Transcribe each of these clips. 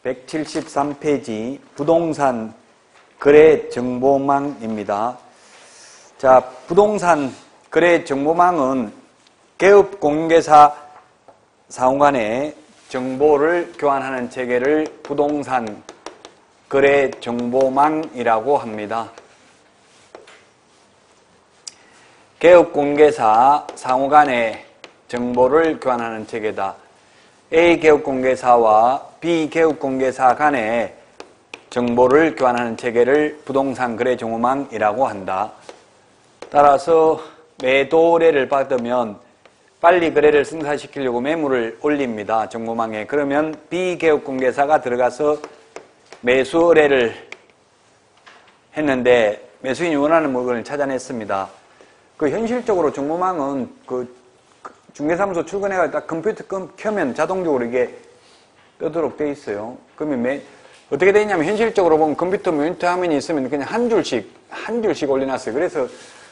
173페이지 부동산 거래 정보망입니다. 자, 부동산 거래 정보망은 개업 공개사 상호 간의 정보를 교환하는 체계를 부동산 거래 정보망이라고 합니다. 개업 공개사 상호 간의 정보를 교환하는 체계다. A 개업 공개사와 B 개업 공개사 간의 정보를 교환하는 체계를 부동산 거래 정보망이라고 한다. 따라서 매도례를 받으면 빨리 거래를 승사시키려고 매물을 올립니다. 정보망에. 그러면 B 개업 공개사가 들어가서 매수 의뢰를 했는데 매수인이 원하는 물건을 찾아냈습니다. 현실적으로 정보망은 중개사무소 출근해가지고 딱 컴퓨터 켜면 자동적으로 이게 뜨도록 돼 있어요. 그러면 어떻게 돼 있냐면 현실적으로 보면 컴퓨터 모니터 화면이 있으면 그냥 한 줄씩 올려놨어요. 그래서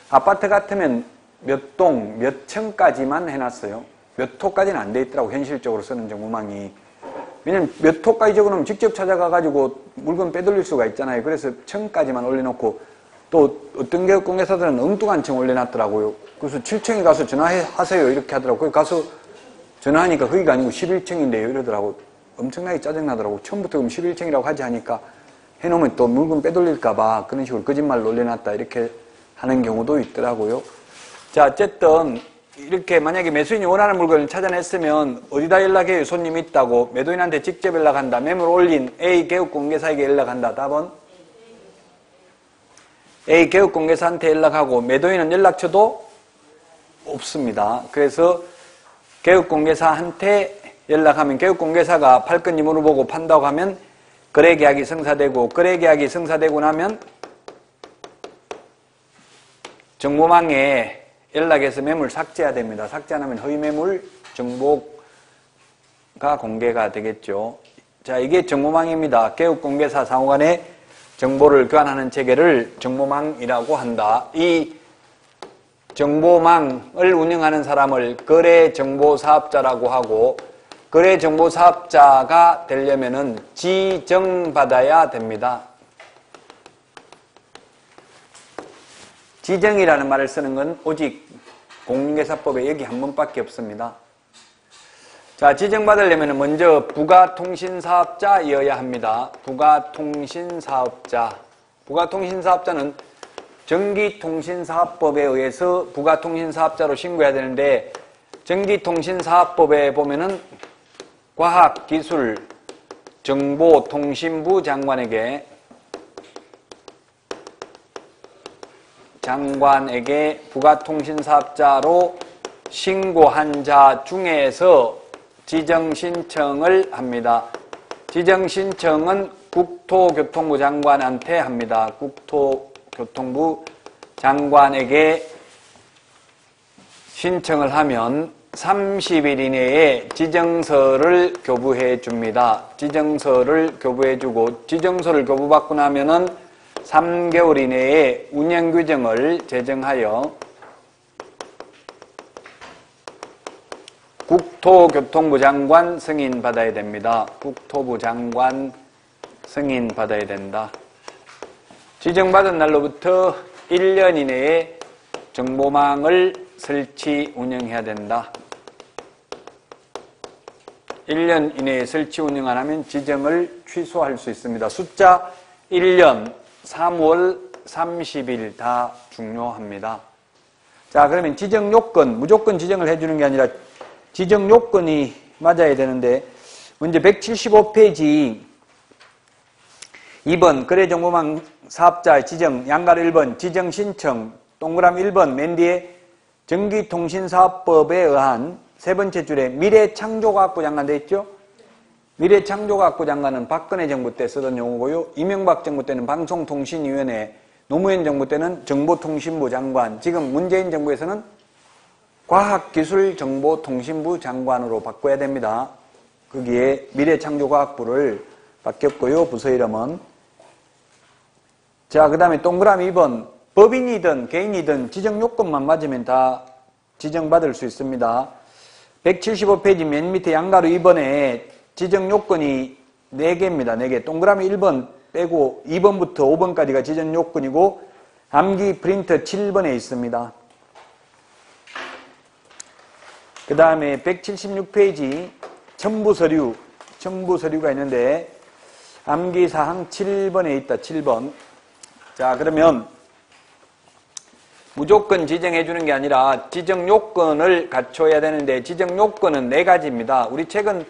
아파트 같으면 몇 동, 몇 층까지만 해놨어요. 몇 호까지는 안 돼 있더라고, 현실적으로 쓰는 정보망이. 왜냐면 몇 호까지 적어놓으면 직접 찾아가가지고 물건 빼돌릴 수가 있잖아요. 그래서 층까지만 올려놓고 또 어떤 개업 공개사들은 엉뚱한 층 올려놨더라고요. 그래서 7층에 가서 전화하세요 이렇게 하더라고요. 거기 가서 전화하니까 거기가 아니고 11층인데요 이러더라고. 엄청나게 짜증나더라고. 처음부터 그럼 11층이라고 하지 하니까 해놓으면 또 물건 빼돌릴까봐 그런 식으로 거짓말로 올려놨다 이렇게 하는 경우도 있더라고요. 자, 어쨌든 이렇게 만약에 매수인이 원하는 물건을 찾아냈으면 어디다 연락해요? 손님이 있다고. 매도인한테 직접 연락한다. 매물 올린 A 개업 공개사에게 연락한다. 답은? A 개업 공개사한테 연락하고 매도인은 연락처도 없습니다. 그래서 개업 공개사한테 연락하면 개업 공개사가 팔건지 물어보고 판다고 하면 거래계약이 성사되고 거래계약이 성사되고 나면 정보망에 연락해서 매물 삭제해야 됩니다. 삭제 안 하면 허위매물 정보가 공개가 되겠죠. 자, 이게 정보망입니다. 개업 공개사 상호 간의 정보를 교환하는 체계를 정보망이라고 한다. 이 정보망을 운영하는 사람을 거래정보사업자라고 하고 거래정보사업자가 되려면은 지정받아야 됩니다. 지정이라는 말을 쓰는 건 오직 공인중개사법에 여기 한 번밖에 없습니다. 자, 지정받으려면 먼저 부가통신사업자여야 합니다. 부가통신사업자. 부가통신사업자는 전기통신사업법에 의해서 부가통신사업자로 신고해야 되는데 전기통신사업법에 보면은 과학기술정보통신부 장관에게 부가통신사업자로 신고한 자 중에서 지정신청을 합니다. 지정신청은 국토교통부 장관한테 합니다. 국토교통부 장관에게 신청을 하면 30일 이내에 지정서를 교부해 줍니다. 지정서를 교부해 주고 지정서를 교부받고 나면은 3개월 이내에 운영규정을 제정하여 국토교통부 장관 승인받아야 됩니다. 국토부 장관 승인받아야 된다. 지정받은 날로부터 1년 이내에 정보망을 설치 운영해야 된다. 1년 이내에 설치 운영 안 하면 지정을 취소할 수 있습니다. 숫자 1년 3월 30일 다 중요합니다. 자, 그러면 지정 요건, 무조건 지정을 해주는 게 아니라 지정 요건이 맞아야 되는데 먼저 175페이지 2번 거래정보망 사업자 지정 양가로 1번 지정 신청 동그라미 1번 맨 뒤에 전기통신사업법에 의한 세 번째 줄에 미래창조과학부 장관 돼 있죠? 미래창조과학부 장관은 박근혜 정부 때 쓰던 용어고요. 이명박 정부 때는 방송통신위원회, 노무현 정부 때는 정보통신부 장관, 지금 문재인 정부에서는 과학기술정보통신부 장관으로 바꿔야 됩니다. 거기에 미래창조과학부를 바뀌었고요. 부서 이름은. 자, 그 다음에 동그라미 2번 법인이든 개인이든 지정 요건만 맞으면 다 지정받을 수 있습니다. 175페이지 맨 밑에 양가로 2번에 지정 요건이 4개입니다. 4개. 동그라미 1번 빼고 2번부터 5번까지가 지정 요건이고 암기 프린터 7번에 있습니다. 그 다음에 176페이지 첨부 서류가 있는데 암기사항 7번에 있다. 7번. 자, 그러면 무조건 지정해 주는 게 아니라 지정 요건을 갖춰야 되는데 지정 요건은 4가지입니다. 우리 책은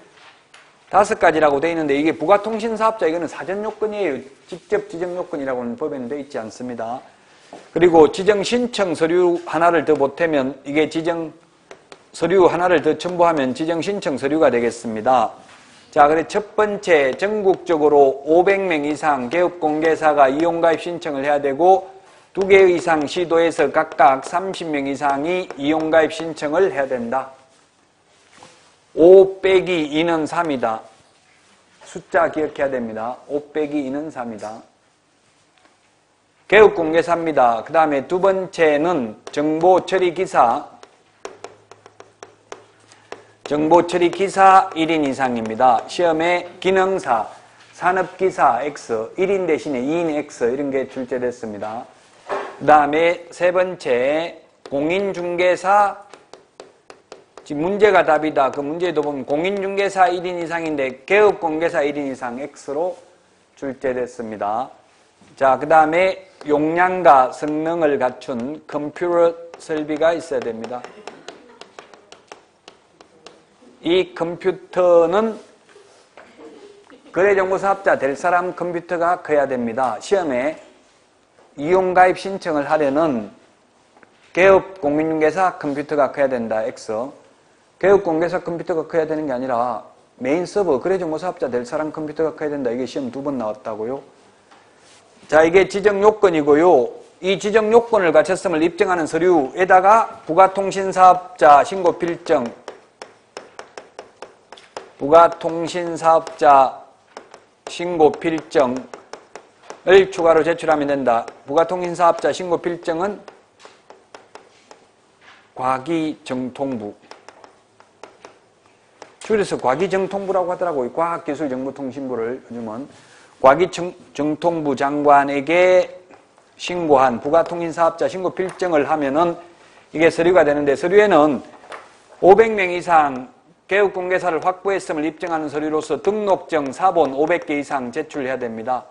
5가지라고 되어 있는데 이게 부가통신사업자 이거는 사전 요건이에요. 직접 지정 요건이라고는 법에는 되어 있지 않습니다. 그리고 지정 신청 서류 하나를 더 보태면 이게 지정 서류 하나를 더 첨부하면 지정 신청 서류가 되겠습니다. 자, 그래 첫 번째 전국적으로 500명 이상 개업공개사가 이용가입 신청을 해야 되고 2개 이상 시도에서 각각 30명 이상이 이용가입 신청을 해야 된다. 5 빼기 2는 3이다. 숫자 기억해야 됩니다. 5 빼기 2는 3이다. 개업공개사입니다. 그 다음에 두 번째는 정보처리기사 1인 이상입니다. 시험에 기능사, 산업기사 X, 1인 대신에 2인 X 이런 게 출제됐습니다. 그 다음에 세 번째 공인중개사, 지금 문제가 답이다. 그 문제도 보면 공인중개사 1인 이상인데 개업공개사 1인 이상 X로 출제됐습니다. 자, 그 다음에 용량과 성능을 갖춘 컴퓨터 설비가 있어야 됩니다. 이 컴퓨터는 거래정보사업자 될 사람 컴퓨터가 커야 됩니다. 시험에 이용가입 신청을 하려는 개업공인중개사 컴퓨터가 커야 된다. X. 개업공개사 컴퓨터가 커야 되는 게 아니라 메인 서버 거래정보사업자 될 사람 컴퓨터가 커야 된다. 이게 시험 2번 나왔다고요. 자, 이게 지정 요건이고요. 이 지정 요건을 갖췄음을 입증하는 서류에다가 부가통신사업자 신고필정, 부가통신사업자 신고필정을 추가로 제출하면 된다. 부가통신사업자 신고필정은 과기정통부. 줄여서 과기정통부라고 하더라고요. 과학기술정보통신부를 요즘은. 과기정통부 장관에게 신고한 부가통신사업자 신고필정을 하면은 이게 서류가 되는데 서류에는 500명 이상 개업공개사를 확보했음을 입증하는 서류로서 등록증 사본 500개 이상 제출해야 됩니다.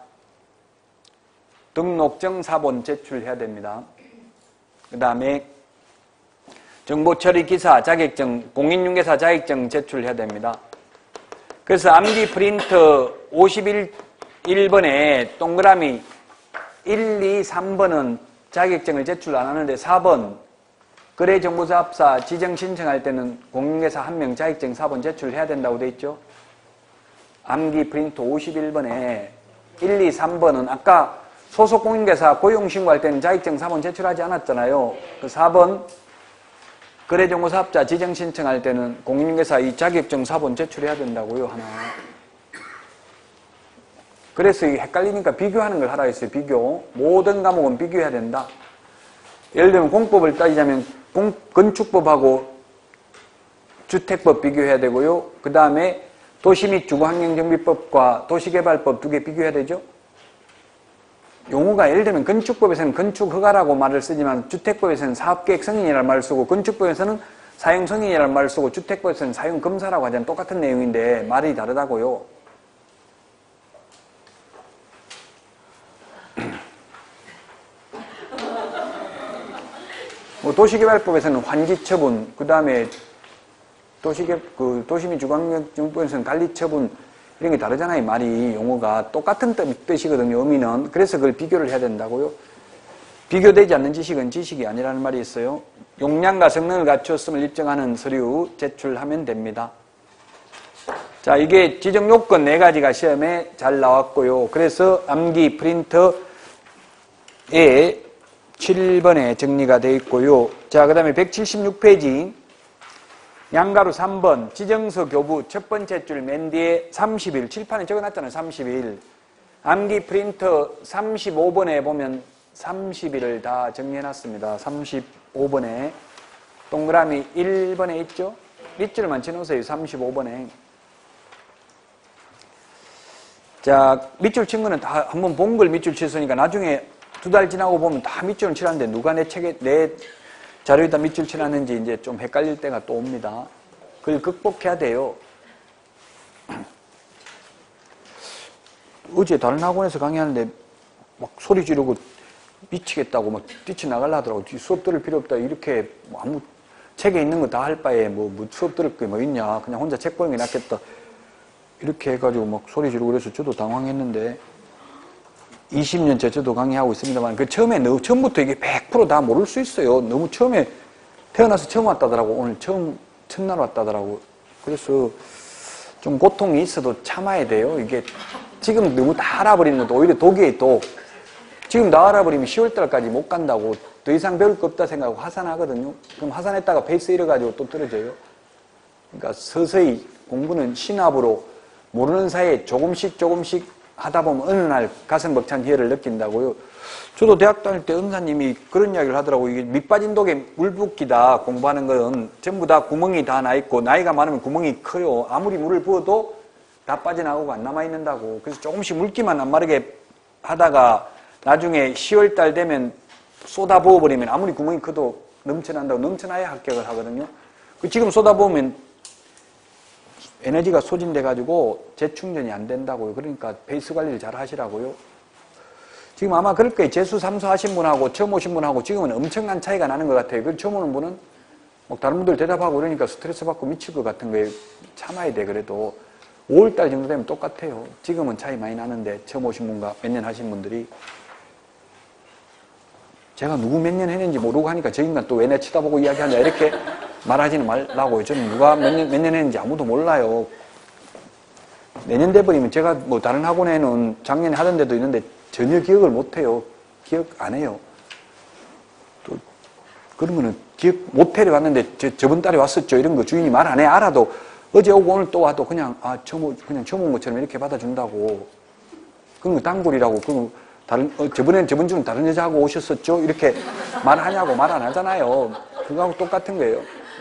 등록증 사본 제출해야 됩니다. 그 다음에 정보처리기사 자격증, 공인중개사 자격증 제출해야 됩니다. 그래서 암기 프린터 51번에 동그라미 1, 2, 3번은 자격증을 제출 안 하는데 4번 거래정보사업자 지정 신청할 때는 공인중개사 1명 자격증 4번 제출해야 된다고 돼 있죠. 암기 프린터 51번에 1, 2, 3번은 아까 소속 공인중개사 고용신고할 때는 자격증 4번 제출하지 않았잖아요. 그 4번 거래정보사업자 지정 신청할 때는 공인중개사 이 자격증 4번 제출해야 된다고요. 하나. 그래서 이게 헷갈리니까 비교하는 걸 하라 했어요. 비교. 모든 과목은 비교해야 된다. 예를 들면 공법을 따지자면 건축법하고 주택법 비교해야 되고요. 그 다음에 도시 및 주거환경정비법과 도시개발법 2개 비교해야 되죠. 용어가 예를 들면 건축법에서는 건축허가라고 말을 쓰지만 주택법에서는 사업계획 승인이라는 말을 쓰고 건축법에서는 사용 승인이라는 말을 쓰고 주택법에서는 사용 검사라고 하잖아요. 똑같은 내용인데 말이 다르다고요. 도시개발법에서는 환지처분, 그 다음에 도시및 주거환경정비법에서는 관리처분 이런 게 다르잖아요. 말이 용어가 똑같은 뜻이거든요. 의미는. 그래서 그걸 비교를 해야 된다고요. 비교되지 않는 지식은 지식이 아니라는 말이 있어요. 용량과 성능을 갖추었음을 입증하는 서류 제출하면 됩니다. 자, 이게 지정 요건 4가지가 시험에 잘 나왔고요. 그래서 암기 프린터에 7번에 정리가 되어 있고요. 자, 그 다음에 176페이지 양가로 3번 지정서 교부 첫 번째 줄 맨 뒤에 30일 칠판에 적어놨잖아요. 30일 암기 프린터 35번에 보면 30일을 다 정리해놨습니다. 35번에 동그라미 1번에 있죠? 밑줄만 쳐놓으세요. 35번에 자, 밑줄 친 거는 다 한번 본 걸 밑줄 쳤으니까 나중에 2달 지나고 보면 다 밑줄을 칠하는데 누가 내 책에, 내 자료에다 밑줄 칠하는지 이제 좀 헷갈릴 때가 또 옵니다. 그걸 극복해야 돼요. 어제 다른 학원에서 강의하는데 막 소리 지르고 미치겠다고 막 뛰쳐나가려 하더라고. 수업 들을 필요 없다. 이렇게 뭐 아무 책에 있는 거 다 할 바에 뭐 수업 들을 게 뭐 있냐. 그냥 혼자 책 보는 게 낫겠다. 이렇게 해가지고 막 소리 지르고 그래서 저도 당황했는데 20년째 저도 강의하고 있습니다만 그 처음부터 이게 100% 다 모를 수 있어요. 너무 처음에 태어나서 처음 왔다더라고. 오늘 첫날 왔다더라고. 그래서 좀 고통이 있어도 참아야 돼요. 이게 지금 너무 다 알아버리는 것도 오히려 독이에요, 독. 지금 다 알아버리면 10월달까지 못 간다고 더 이상 배울 거 없다 생각하고 하산하거든요. 그럼 하산했다가 페이스 잃어가지고 또 떨어져요. 그러니까 서서히 공부는 신압으로 모르는 사이에 조금씩 하다 보면 어느 날 가슴 벅찬 희열을 느낀다고요. 저도 대학 다닐 때 은사님이 그런 이야기를 하더라고요. 이게 밑 빠진 독에 물 붓기다. 공부하는 건 전부 다 구멍이 다 나 있고 나이가 많으면 구멍이 커요. 아무리 물을 부어도 다 빠져나가고 안 남아있는다고. 그래서 조금씩 물기만 안 마르게 하다가 나중에 10월달 되면 쏟아 부어버리면 아무리 구멍이 커도 넘쳐난다고. 넘쳐나야 합격을 하거든요. 지금 쏟아 부으면 에너지가 소진돼가지고 재충전이 안 된다고요. 그러니까 페이스 관리를 잘 하시라고요. 지금 아마 그럴 거예요. 재수 3수 하신 분하고 처음 오신 분하고 지금은 엄청난 차이가 나는 것 같아요. 그 처음 오는 분은 막 다른 분들 대답하고 그러니까 스트레스 받고 미칠 것 같은 거예요. 참아야 돼. 그래도 5월달 정도 되면 똑같아요. 지금은 차이 많이 나는데 처음 오신 분과 몇 년 하신 분들이 제가 누구 몇 년 했는지 모르고 하니까 저 인간 또 왜 내 쳐다보고 이야기하냐 이렇게 말하지는 말라고요. 저는 누가 몇 년 했는지 아무도 몰라요. 내년 돼버리면 제가 뭐 다른 학원에는 작년에 하던 데도 있는데 전혀 기억을 못해요. 기억 안 해요. 또 그러면은 기억 못해를 왔는데 저번 달에 왔었죠. 이런 거 주인이 말 안 해. 알아도 어제 오고 오늘 또 와도 그냥 그냥 처음 온 것처럼 이렇게 받아준다고. 그런 거 단골이라고. 그럼 저번 주는 다른 여자하고 오셨었죠? 이렇게 말하냐고 말 안 하잖아요. 그거하고 똑같은 거예요.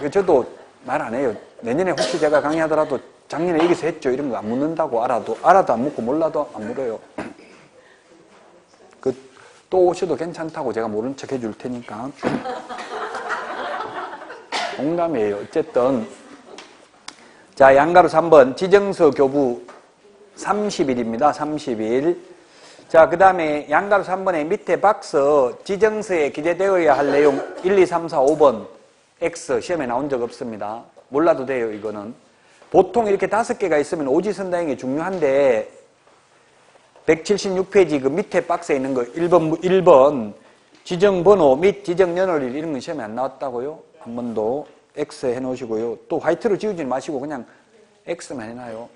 저도 말 안 해요. 내년에 혹시 제가 강의하더라도 작년에 여기서 했죠? 이런 거 안 묻는다고. 알아도 안 묻고 몰라도 안 물어요. 또 오셔도 괜찮다고 제가 모른 척 해줄 테니까. 농담이에요. 어쨌든. 자, 양가로 3번. 지정서 교부 30일입니다. 30일. 자, 그 다음에 양가로 3번의 밑에 박스 지정서에 기재되어야 할 내용 1, 2, 3, 4, 5번 X 시험에 나온 적 없습니다. 몰라도 돼요, 이거는. 보통 이렇게 5개가 있으면 오지선다형이 중요한데 176페이지 그 밑에 박스에 있는 거 1번 지정번호 및 지정연월일 이런 건 시험에 안 나왔다고요? 한 번 더 X 해놓으시고요. 또 화이트로 지우지 마시고 그냥 X만 해놔요.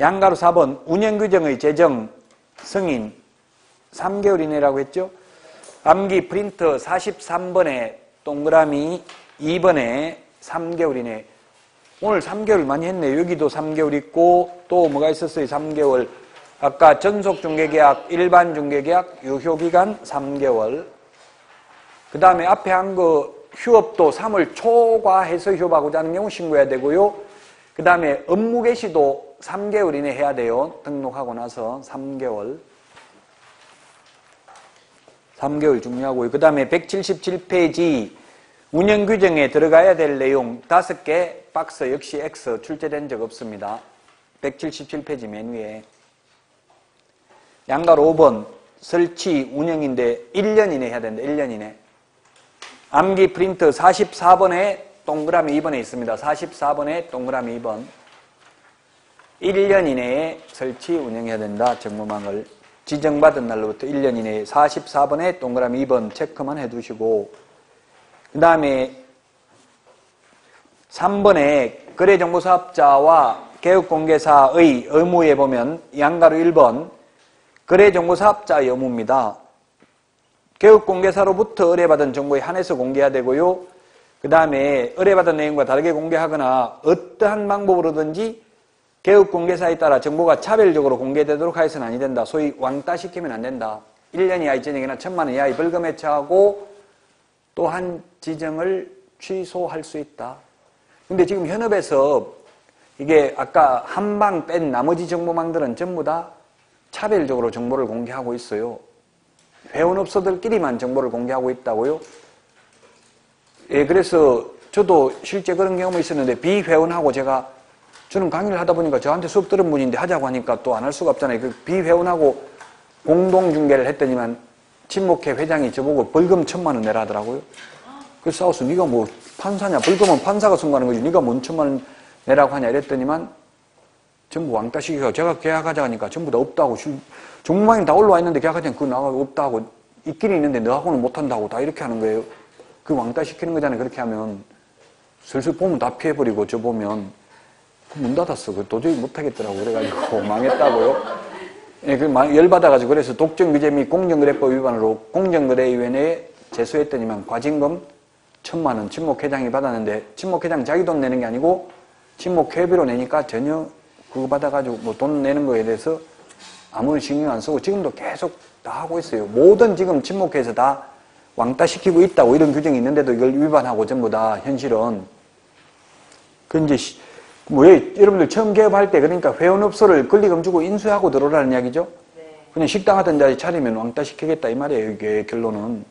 양가로 4번 운영규정의 제정 승인 3개월 이내라고 했죠? 암기 프린터 43번에 동그라미 2번에 3개월 이내. 오늘 3개월 많이 했네요. 여기도 3개월 있고 또 뭐가 있었어요? 3개월. 아까 전속중개계약, 일반중개계약, 유효기간 3개월. 그 다음에 앞에 한 거 휴업도 3월 초과해서 휴업하고자 하는 경우 신고해야 되고요. 그 다음에 업무 개시도 3개월 이내 해야 돼요. 등록하고 나서 3개월. 3개월 중요하고요. 그 다음에 177페이지 운영규정에 들어가야 될 내용 5개 박스 역시 X 출제된 적 없습니다. 177페이지 맨 위에. 양가로 5번 설치 운영인데 1년 이내 해야 된다. 1년 이내. 암기 프린터 44번에 동그라미 2번에 있습니다. 44번에 동그라미 2번. 1년 이내에 설치 운영해야 된다. 정보망을. 지정받은 날로부터 1년 이내에 44번에 동그라미 2번 체크만 해두시고 그 다음에 3번에 거래정보사업자와 개업공개사의 의무에 보면 양가로 1번 거래정보사업자의 의무입니다. 개업공개사로부터 의뢰받은 정보에 한해서 공개해야 되고요. 그 다음에 의뢰받은 내용과 다르게 공개하거나 어떠한 방법으로든지 개업공개사에 따라 정보가 차별적으로 공개되도록 하여서는 아니 된다. 소위 왕따시키면 안 된다. 1년 이하의 전역이나 1,000만 원 이하의 벌금에 처하고 또한 지정을 취소할 수 있다. 근데 지금 현업에서 이게 아까 한 방 뺀 나머지 정보망들은 전부 다 차별적으로 정보를 공개하고 있어요. 회원업소들끼리만 정보를 공개하고 있다고요? 예, 그래서 저도 실제 그런 경험이 있었는데 비회원하고 저는 강의를 하다 보니까 저한테 수업 들은 분인데 하자고 하니까 또 안 할 수가 없잖아요. 그 비회원하고 공동중개를 했더니만 친목회 회장이 저보고 벌금 1,000만 원 내라 하더라고요. 그래서 싸웠어. 네가 뭐 판사냐? 벌금은 판사가 선고하는 거지. 네가 뭔 1,000만 원 내라고 하냐 이랬더니만 전부 왕따 시키고 제가 계약하자 하니까 전부 다 없다고. 정보망이 다 올라와 있는데 계약하자니 그거 나가고 없다고. 있긴 있는데 너하고는 못한다고 다 이렇게 하는 거예요. 그 왕따 시키는 거잖아요. 그렇게 하면 슬슬 보면 다 피해버리고 저 보면 문 닫았어. 도저히 못하겠더라고. 그래가지고 망했다고요. 예, 열받아가지고 그래서 독점규제 및 공정거래법 위반으로 공정거래위원회에 제소했더니만 과징금 1,000만 원 친목회장이 받았는데 친목회장 자기 돈 내는 게 아니고 친목회비로 내니까 전혀 그거 받아가지고 뭐 돈 내는 거에 대해서 아무런 신경 안 쓰고 지금도 계속 다 하고 있어요. 모든 지금 친목회에서 다 왕따 시키고 있다고 이런 규정이 있는데도 이걸 위반하고 전부 다 현실은 그 이제 여러분들 처음 개업할 때 그러니까 회원업소를 권리금 주고 인수하고 들어오라는 이야기죠? 네. 그냥 식당 하던 자리 차리면 왕따 시키겠다 이 말이에요. 이게 결론은.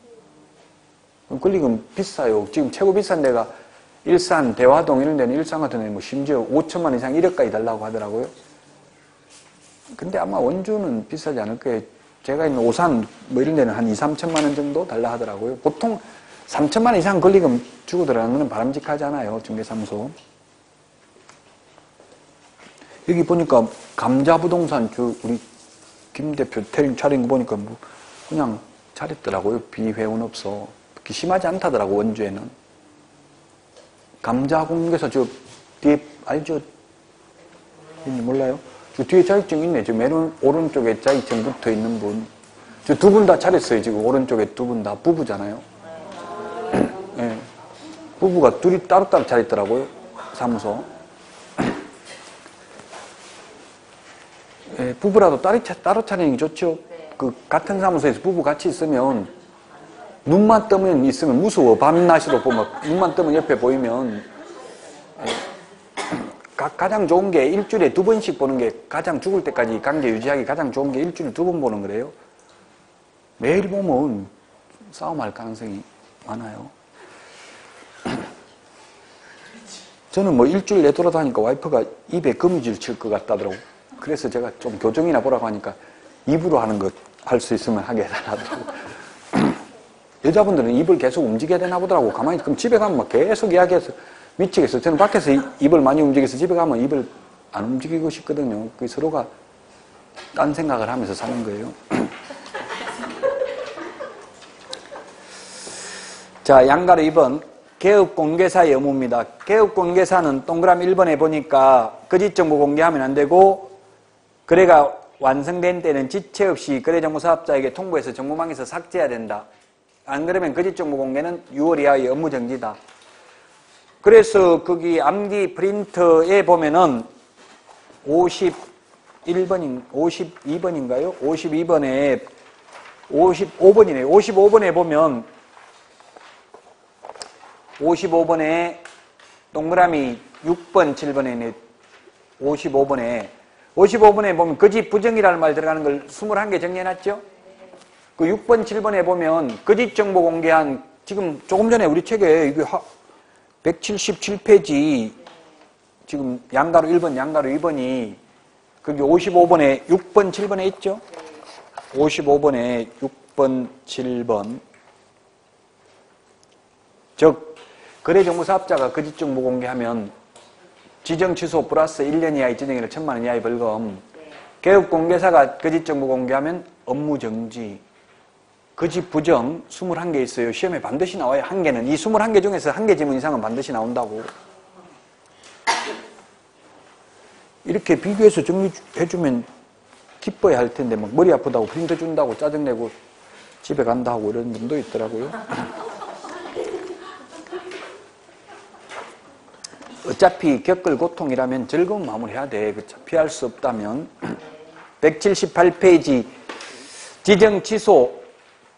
권리금 비싸요. 지금 최고 비싼 데가 일산, 대화동 이런 데는 일산 같은 데는 뭐 심지어 5천만 원 이상 1억까지 달라고 하더라고요. 근데 아마 원주는 비싸지 않을 거예요. 제가 있는 오산 뭐 이런 데는 한 2, 3천만 원 정도 달라 하더라고요. 보통 3천만 원 이상 권리금 주고 들어가는 건 바람직하잖아요. 중개사무소. 여기 보니까 감자부동산 우리 김 대표 차린 거 보니까 뭐 그냥 잘했더라고요. 비회원업소. 그렇게 심하지 않다더라고 원주에는. 감자공개사 저 뒤에 알죠? 몰라요? 저 뒤에 자격증 있네. 저 맨 오른쪽에 자격증 붙어 있는 분. 저 두 분 다 잘했어요. 지금 오른쪽에 두 분 다 부부잖아요. 네. 부부가 둘이 따로따로 잘했더라고요. 사무소. 예, 부부라도 따로 차리는 게 좋죠. 그 같은 사무소에서 부부 같이 있으면 눈만 뜨면 있으면 무서워. 밤낮으로 보면 눈만 뜨면 옆에 보이면 가장 좋은 게 일주일에 2번씩 보는 게 가장 죽을 때까지 관계 유지하기 가장 좋은 게 일주일에 2번 보는 거래요. 매일 보면 싸움할 가능성이 많아요. 저는 뭐 일주일 내 돌아다니까 와이프가 입에 거미줄 칠 것 같다더라고. 그래서 제가 좀 교정이나 보라고 하니까 입으로 하는 거 할 수 있으면 하게 해달라더라고. 여자분들은 입을 계속 움직여야 되나 보더라고. 가만히, 그럼 집에 가면 막 계속 이야기해서 미치겠어요. 저는 밖에서 입을 많이 움직여서 집에 가면 입을 안 움직이고 싶거든요. 그 서로가 딴 생각을 하면서 사는 거예요. 자, 양가로 2번. 개업공개사의 의무입니다. 개업공개사는 동그라미 1번에 보니까 거짓정보 공개하면 안 되고 거래가 완성된 때는 지체 없이 거래정보사업자에게 통보해서 정보망에서 삭제해야 된다. 안 그러면 거짓정보 공개는 6월 이하의 업무정지다. 그래서 거기 암기 프린터에 보면은 52번인가요? 52번에 55번이네요. 55번에 보면 55번에 동그라미 6번, 7번에 55번에 보면 거짓 부정이라는 말 들어가는 걸 21개 정리해놨죠? 그 6번, 7번에 보면 거짓 정보 공개한 지금 조금 전에 우리 책에 이게 177페이지 지금 양가로 1번, 양가로 2번이 거기 55번에 6번, 7번에 있죠? 55번에 6번, 7번 즉 거래정보사업자가 거짓정보 공개하면 지정취소 플러스 1년 이하의 지정이나 1,000만 원 이하의 벌금. 개업공개사가 거짓정보 공개하면 업무정지. 거짓 부정 21개 있어요. 시험에 반드시 나와요. 1개는. 이 21개 중에서 1개 지문 이상은 반드시 나온다고. 이렇게 비교해서 정리해주면 기뻐야 할 텐데 막 머리 아프다고 프린트 준다고 짜증내고 집에 간다 하고 이런 분도 있더라고요. 어차피 겪을 고통이라면 즐거운 마음을 해야 돼. 피할 수 없다면. 178페이지 지정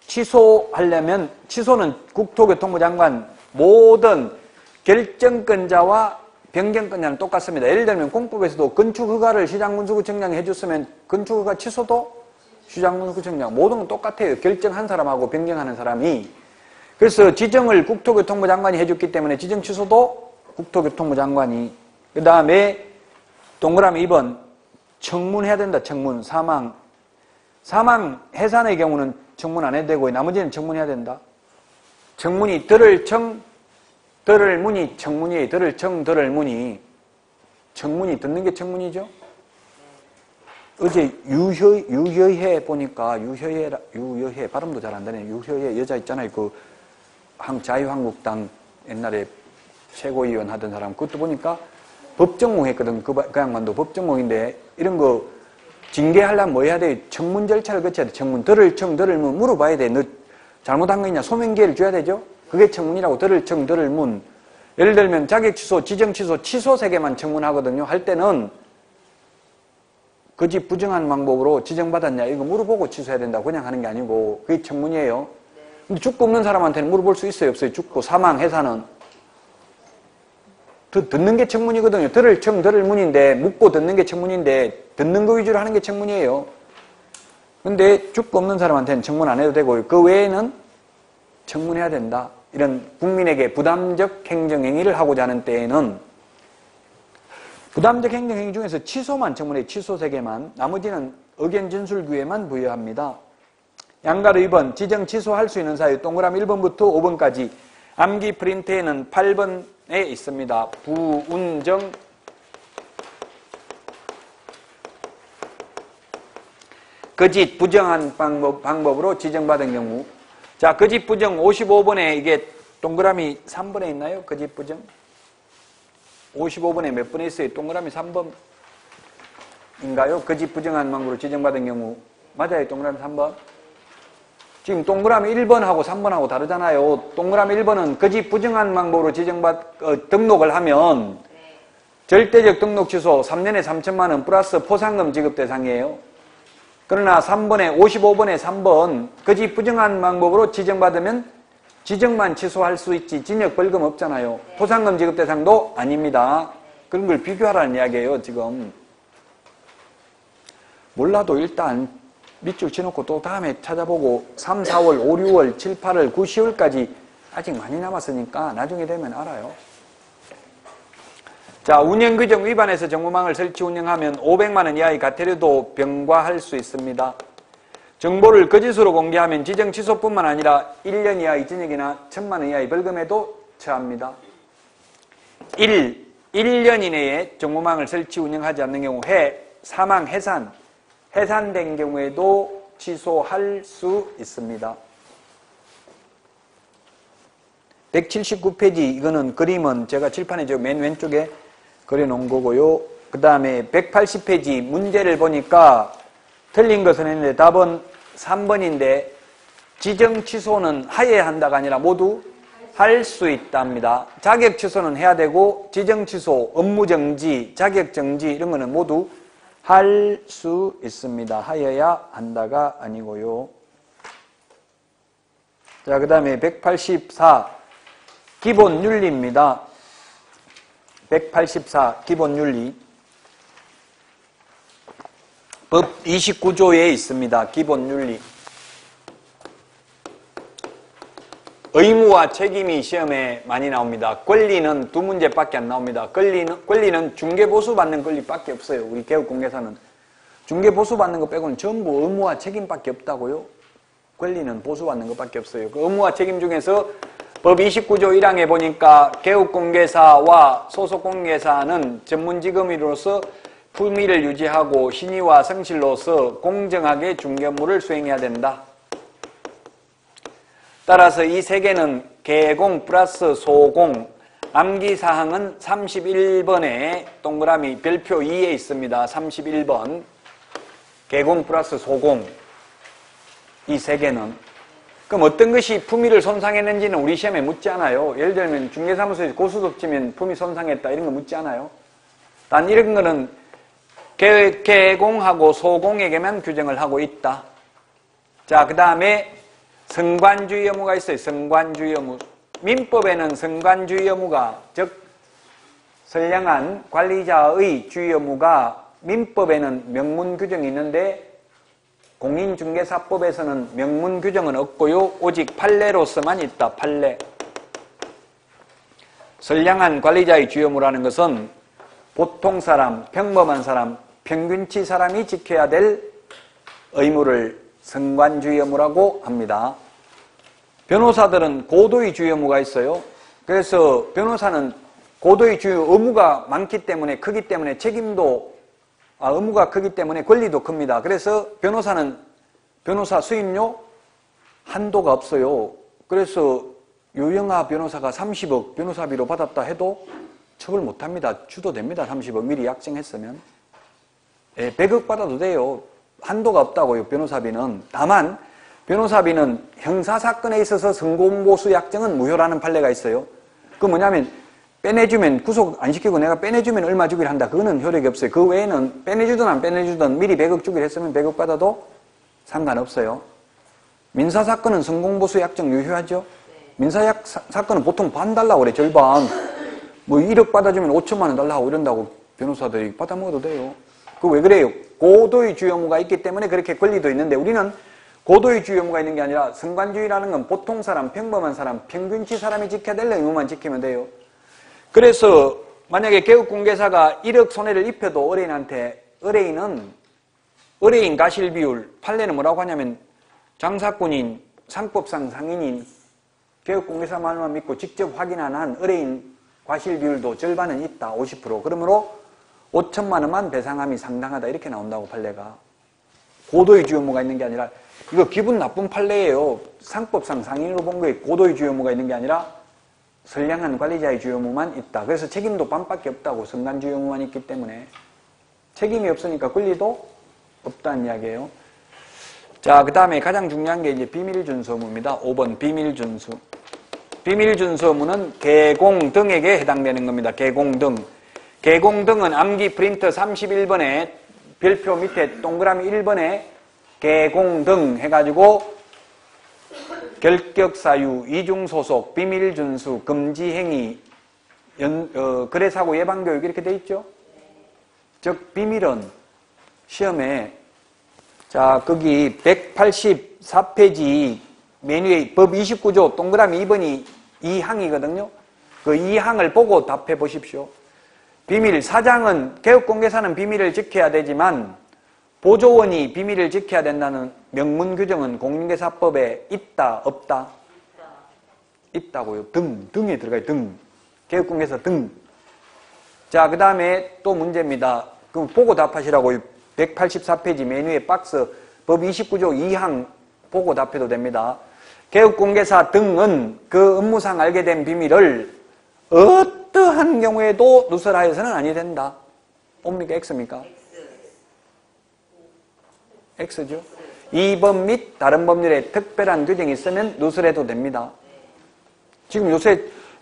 취소하려면 취소는 국토교통부 장관 모든 결정권자와 변경권자는 똑같습니다. 예를 들면 공법에서도 건축허가를 시장군수구청장이 해줬으면 건축허가 취소도 시장군수구청장, 모든 건 똑같아요. 결정한 사람하고 변경하는 사람이. 그래서 지정을 국토교통부 장관이 해줬기 때문에 지정 취소도 국토교통부 장관이. 그 다음에 동그라미 2번 청문해야 된다. 청문. 사망 해산의 경우는 청문 안 해도 되고 나머지는 청문해야 된다. 청문이 들을 문이 청문이에요. 들을 문이. 청문이 듣는 게 청문이죠. 어제 유효해 보니까 유효해 발음도 잘 안 되네. 유효해 여자 있잖아요. 그 자유한국당 옛날에 최고위원 하던 사람 그것도 보니까 법전공 했거든. 그 양반도 법전공인데 이런 거 징계하려면 뭐 해야 돼? 청문 절차를 거쳐야 돼. 청문. 들을 문 물어봐야 돼. 너 잘못한 거 있냐? 소명 기회를 줘야 되죠. 그게 청문이라고. 들을 문. 예를 들면 자격 취소, 지정 취소, 취소 3개만 청문하거든요. 할 때는 그 집 부정한 방법으로 지정받았냐 이거 물어보고 취소해야 된다고 그냥 하는 게 아니고 그게 청문이에요. 근데 죽고 없는 사람한테는 물어볼 수 있어요? 없어요? 죽고 사망, 해산은. 듣는 게 청문이거든요. 들을 문인데 묻고 듣는 게 청문인데 듣는 거 위주로 하는 게 청문이에요. 근데 죽고 없는 사람한테는 청문 안 해도 되고 그 외에는 청문해야 된다. 이런 국민에게 부담적 행정행위를 하고자 하는 때에는 부담적 행정행위 중에서 취소만 청문해요. 취소 3개만. 나머지는 의견 진술 기회만 부여합니다. 양가로 2번 지정 취소할 수 있는 사유 동그라미 1번부터 5번까지 암기 프린트에는 8번에 있습니다. 부운정 거짓 부정한 방법으로 지정받은 경우. 자, 거짓 부정 55번에 이게 동그라미 3번에 있나요? 거짓 부정? 55번에 몇 번에 있어요? 동그라미 3번인가요? 거짓 부정한 방법으로 지정받은 경우. 맞아요? 동그라미 3번. 지금 동그라미 1번하고 3번하고 다르잖아요. 동그라미 1번은 거짓 부정한 방법으로 등록을 하면 절대적 등록 취소 3년에 3천만 원 플러스 포상금 지급 대상이에요. 그러나 3번에 55번에 3번 거짓 부정한 방법으로 지정받으면 지정만 취소할 수 있지 징역 벌금 없잖아요. 포상금 지급 대상도 아닙니다. 그런 걸 비교하라는 이야기예요. 지금 몰라도 일단 밑줄 쳐놓고 또 다음에 찾아보고 3, 4월, 5, 6월, 7, 8월, 9, 10월까지 아직 많이 남았으니까 나중에 되면 알아요. 자, 운영규정 위반해서 정보망을 설치 운영하면 500만 원 이하의 과태료도 병과할 수 있습니다. 정보를 거짓으로 공개하면 지정 취소뿐만 아니라 1년 이하의 징역이나 1,000만 원 이하의 벌금에도 처합니다. 1년 이내에 정보망을 설치 운영하지 않는 경우 사망, 해산된 경우에도 취소할 수 있습니다. 179페이지 이거는 그림은 제가 칠판에 맨 왼쪽에 그려놓은 거고요. 그 다음에 180페이지 문제를 보니까 틀린 것은 했는데 답은 3번인데 지정 취소는 하여야 한다가 아니라 모두 할 수 있답니다. 자격 취소는 해야 되고 지정 취소, 업무 정지, 자격 정지 이런 거는 모두 할 수 있습니다. 하여야 한다가 아니고요. 자, 그 다음에 184 기본 윤리입니다. 184 기본 윤리. 법 29조에 있습니다. 기본 윤리. 의무와 책임이 시험에 많이 나옵니다. 권리는 2문제밖에 안 나옵니다. 권리는 중개보수 받는 권리밖에 없어요. 우리 개업공개사는. 중개보수 받는 것 빼고는 전부 의무와 책임밖에 없다고요. 권리는 보수받는 것밖에 없어요. 그 의무와 책임 중에서 법 29조 1항에 보니까 개업공개사와 소속공개사는 전문직업인으로서 품위를 유지하고 신의와 성실로서 공정하게 중개업무를 수행해야 된다. 따라서 이 세 개는 개공 플러스 소공, 암기사항은 31번에 동그라미 별표 2에 있습니다. 31번. 개공 플러스 소공. 이 세 개는. 그럼 어떤 것이 품위를 손상했는지는 우리 시험에 묻지 않아요. 예를 들면 중개사무소에서 고소득 치면 품위 손상했다 이런 거 묻지 않아요. 단 이런 거는 개공하고 소공에게만 규정을 하고 있다. 자, 그 다음에 성관주의 의무가 있어요. 성관주의 의무. 민법에는 성관주의 의무가 즉 선량한 관리자의 주의 의무가 민법에는 명문 규정이 있는데 공인중개사법에서는 명문 규정은 없고요. 오직 판례로서만 있다. 판례. 선량한 관리자의 주의 의무라는 것은 보통 사람, 평범한 사람, 평균치 사람이 지켜야 될 의무를 선관주의 의무라고 합니다. 변호사들은 고도의 주의 의무가 있어요. 그래서 변호사는 고도의 주의 의무가 많기 때문에 크기 때문에 책임도 의무가 크기 때문에 권리도 큽니다. 그래서 변호사는 변호사 수임료 한도가 없어요. 그래서 유영아 변호사가 30억 변호사비로 받았다 해도 처벌 못합니다. 주도됩니다. 30억 미리 약정했으면. 100억 받아도 돼요. 한도가 없다고요. 변호사비는. 다만 변호사비는 형사사건에 있어서 선고보수 약정은 무효라는 판례가 있어요. 그 뭐냐면 빼내주면 구속 안 시키고 내가 빼내주면 얼마 주기로 한다. 그거는 효력이 없어요. 그 외에는 빼내주든 안 빼내주든 미리 100억 주기로 했으면 100억 받아도 상관없어요. 민사사건은 선고보수 약정 유효하죠. 민사사건은 보통 반 달라고 그래. 절반. 뭐 1억 받아주면 5천만 원 달라고 이런다고 변호사들이 받아먹어도 돼요. 그 왜 그래요? 고도의 주의 의무가 있기 때문에 그렇게 권리도 있는데 우리는 고도의 주의 의무가 있는 게 아니라 선관주의라는 건 보통 사람, 평범한 사람, 평균치 사람이 지켜야 될 의무만 지키면 돼요. 그래서 만약에 개업공개사가 1억 손해를 입혀도 의뢰인한테 의뢰인 가실비율 판례는 뭐라고 하냐면 장사꾼인 상법상 상인인 개업공개사 말만 믿고 직접 확인한 한 의뢰인 과실비율도 절반은 있다. 50%. 그러므로 5천만 원만 배상함이 상당하다. 이렇게 나온다고 판례가. 고도의 주의 의무가 있는 게 아니라 이거 기분 나쁜 판례예요. 상법상 상인으로 본 거에 고도의 주의 의무가 있는 게 아니라 선량한 관리자의 주의 의무만 있다. 그래서 책임도 반밖에 없다고. 선관주의 의무만 있기 때문에 책임이 없으니까 권리도 없다는 이야기예요. 자, 그 다음에 가장 중요한 게 이제 비밀준수 의무입니다. 5번 비밀준수. 비밀준수 의무는 개공 등에게 해당되는 겁니다. 개공 등. 개공 등은 암기 프린터 31번에 별표 밑에 동그라미 1번에 개공 등 해가지고 결격사유, 이중소속, 비밀준수, 금지행위, 거래사고 예방교육 이렇게 돼 있죠? 즉 비밀은 시험에 자 거기 184페이지 메뉴에 법 29조 동그라미 2번이 2항이거든요. 그 2항을 보고 답해 보십시오. 비밀, 사장은 개업공개사는 비밀을 지켜야 되지만 보조원이 비밀을 지켜야 된다는 명문 규정은 공인중개사법에 있다, 없다? 있다고요. 등에 들어가요. 등. 개업공개사 등. 자, 그 다음에 또 문제입니다. 그럼 보고 답하시라고요. 184페이지 메뉴의 박스 법 29조 2항 보고 답해도 됩니다. 개업공개사 등은 그 업무상 알게 된 비밀을 어떠한 경우에도 누설하여서는 아니 된다. 옵니까? X입니까? X죠. 이 법 및 다른 법률에 특별한 규정이 있으면 누설해도 됩니다. 지금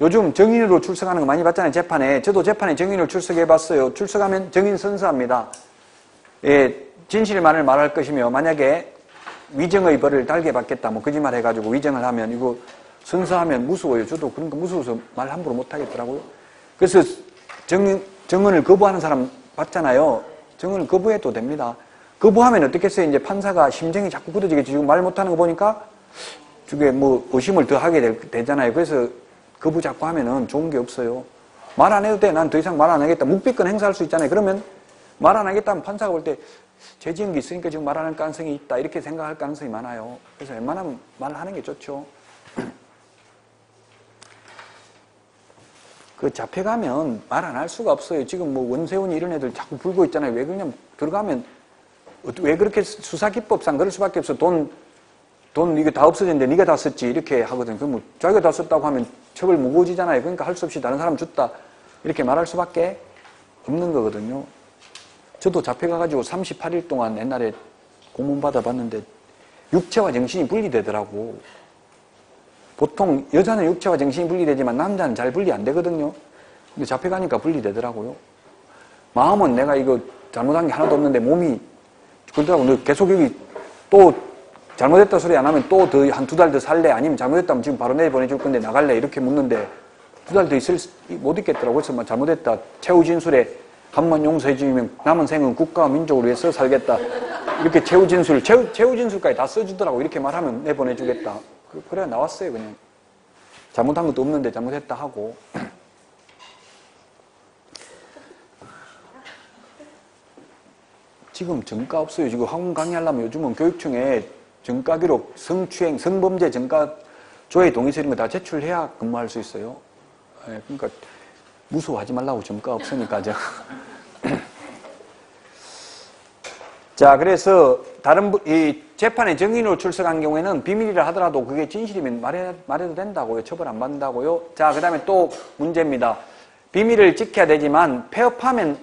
요즘 정인으로 출석하는 거 많이 봤잖아요. 재판에. 저도 재판에 정인으로 출석해봤어요. 출석하면 정인 선서합니다. 예, 진실만을 말할 것이며 만약에 위정의 벌을 달게 받겠다 뭐 거짓말 해가지고 위정을 하면 이거 선서하면 무서워요. 저도 그런 거 무서워서 말 함부로 못 하겠더라고요. 그래서 정언을 거부하는 사람 봤잖아요. 정언을 거부해도 됩니다. 거부하면 어떻겠어요? 이제 판사가 심정이 자꾸 굳어지겠지. 지금 말 못하는 거 보니까 저게 뭐 의심을 더 하게 되잖아요. 그래서 거부 자꾸 하면은 좋은 게 없어요. 말 안 해도 돼. 난 더 이상 말 안 하겠다. 묵비권 행사할 수 있잖아요. 그러면 말 안 하겠다면 판사가 볼 때 죄지은 게 있으니까 지금 말하는 가능성이 있다. 이렇게 생각할 가능성이 많아요. 그래서 웬만하면 말하는 게 좋죠. 그 잡혀가면 말 안 할 수가 없어요. 지금 뭐 원세훈이 이런 애들 자꾸 불고 있잖아요. 왜 그러냐면 들어가면 왜 그렇게 수사기법상 그럴 수밖에 없어. 돈 이거 다 없어졌는데 네가 다 썼지 이렇게 하거든. 그럼 뭐 자기가 다 썼다고 하면 처벌 무거워지잖아요. 그러니까 할 수 없이 다른 사람 줬다 이렇게 말할 수밖에 없는 거거든요. 저도 잡혀가가지고 38일 동안 옛날에 고문 받아봤는데 육체와 정신이 분리되더라고. 보통 여자는 육체와 정신이 분리되지만 남자는 잘 분리 안 되거든요. 근데 잡혀가니까 분리되더라고요. 마음은 내가 이거 잘못한 게 하나도 없는데 몸이 그러더라고. 너 계속 여기 또 잘못했다 소리 안 하면 또 더 한 2달 더 살래? 아니면 잘못했다면 지금 바로 내일 보내줄 건데 나갈래? 이렇게 묻는데 2달 더 못 있겠더라고. 그래서 막 잘못했다. 최후 진술에 한 번만 용서해 주면 남은 생은 국가와 민족을 위해서 살겠다. 이렇게 최후 진술까지 다 써주더라고. 이렇게 말하면 내보내주겠다. 그래야 나왔어요, 그냥. 잘못한 것도 없는데 잘못했다 하고. 지금 전가 없어요. 지금 학원 강의하려면 요즘은 교육청에 전가 기록, 성추행, 성범죄 전가 조회 동의서 이런 거 다 제출해야 근무할 수 있어요. 예, 그러니까 무서워하지 말라고. 전가 없으니까. 자, 그래서 이 재판에 증인으로 출석한 경우에는 비밀이라 하더라도 그게 진실이면 말해도 된다고요. 처벌 안 받는다고요. 자, 그 다음에 또 문제입니다. 비밀을 지켜야 되지만 폐업하면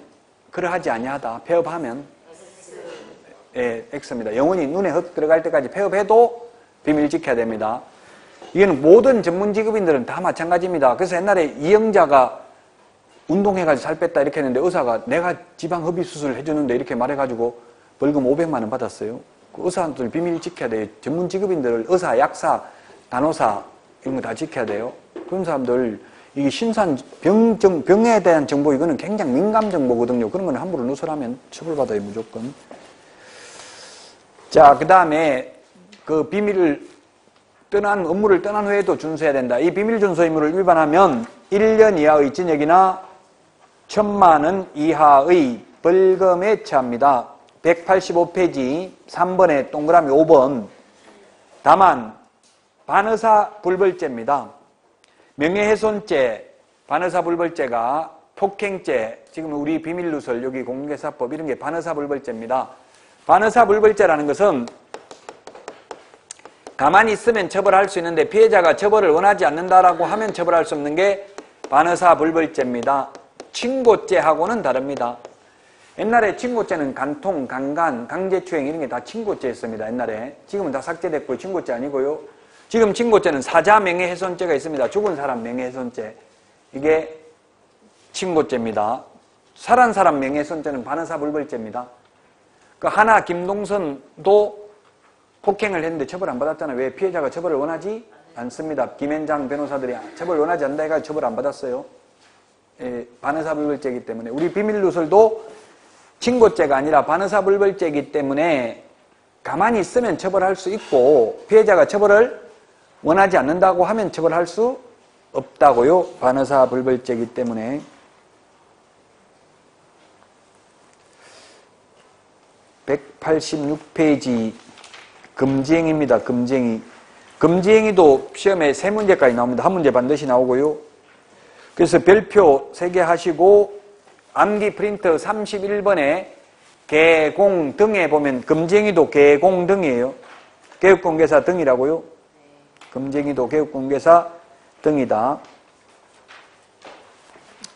그러하지 아니하다. 폐업하면 예, X입니다. 영원히 눈에 헛 들어갈 때까지 폐업해도 비밀 지켜야 됩니다. 이거는 모든 전문 직업인들은 다 마찬가지입니다. 그래서 옛날에 이영자가 운동해가지고 살 뺐다 이렇게 했는데 의사가 내가 지방흡입 수술을 해주는데 이렇게 말해가지고 벌금 500만 원 받았어요. 그 의사들 비밀 지켜야 돼요. 전문 직업인들, 의사, 약사, 간호사 이런 거 다 지켜야 돼요. 그런 사람들 이 신산 병에 대한 정보 이거는 굉장히 민감 정보거든요. 그런 건 함부로 누설하면 처벌받아요, 무조건. 자, 그 다음에 그 업무를 떠난 후에도 준수해야 된다. 이 비밀 준수 의무를 위반하면 1년 이하의 징역이나 1,000만 원 이하의 벌금에 처합니다. 185페이지 3번에 동그라미 5번. 다만 반의사 불벌죄입니다. 명예훼손죄, 반의사 불벌죄가 폭행죄, 지금 우리 비밀누설, 여기 공개사법 이런 게 반의사 불벌죄입니다. 반의사 불벌죄라는 것은 가만히 있으면 처벌할 수 있는데 피해자가 처벌을 원하지 않는다라고 하면 처벌할 수 없는 게 반의사 불벌죄입니다. 친고죄하고는 다릅니다. 옛날에 친고죄는 간통, 강간, 강제추행 이런 게 다 친고죄였습니다. 옛날에. 지금은 다 삭제됐고 친고죄 아니고요. 지금 친고죄는 사자 명예훼손죄가 있습니다. 죽은 사람 명예훼손죄. 이게 친고죄입니다. 살한 사람 명예훼손죄는 반의사 불벌죄입니다. 그 하나 김동선도 폭행을 했는데 처벌 안 받았잖아요. 왜? 피해자가 처벌을 원하지 않습니다. 김현장 변호사들이 처벌을 원하지 않는다 해가지고 처벌 안 받았어요. 예, 반의사 불벌죄이기 때문에. 우리 비밀누설도 친고죄가 아니라 반의사 불벌죄이기 때문에 가만히 있으면 처벌할 수 있고 피해자가 처벌을 원하지 않는다고 하면 처벌할 수 없다고요. 반의사 불벌죄이기 때문에. (186페이지) 금지행위입니다. 금지행위. 금지행위도 시험에 3문제까지 나옵니다. 한 문제 반드시 나오고요. 그래서 별표 3개 하시고 암기 프린트 31번에 개공 등에 보면 금지행위도 개공 등이에요. 개업공개사 등이라고요. 금지행위도 개업공개사 등이다.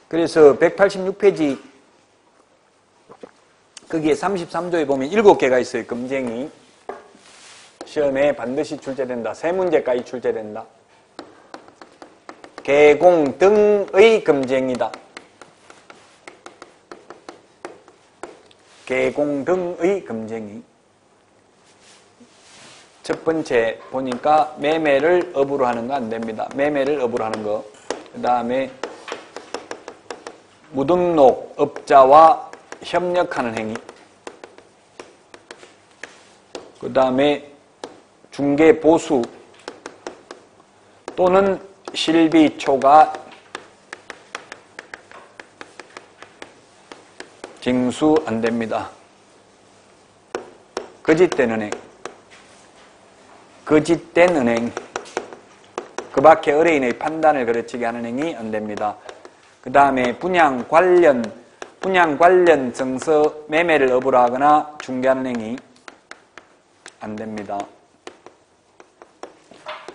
그래서 186페이지 거기에 33조에 보면 7개가 있어요. 금지행위. 시험에 반드시 출제된다. 3문제까지 출제된다. 개공 등의 금지행위다. 개공 등의 금지행위. 첫 번째 보니까 매매를 업으로 하는 거 안 됩니다. 매매를 업으로 하는 거. 그 다음에 무등록 업자와 협력하는 행위. 그 다음에 중개 보수 또는 실비 초과 징수 안 됩니다. 거짓된 은행, 거짓된 은행, 그 밖에 의뢰인의 판단을 그르치게 하는 행위 안 됩니다. 그 다음에 분양 관련 증서 매매를 업으로 하거나 중개하는 행위 안 됩니다.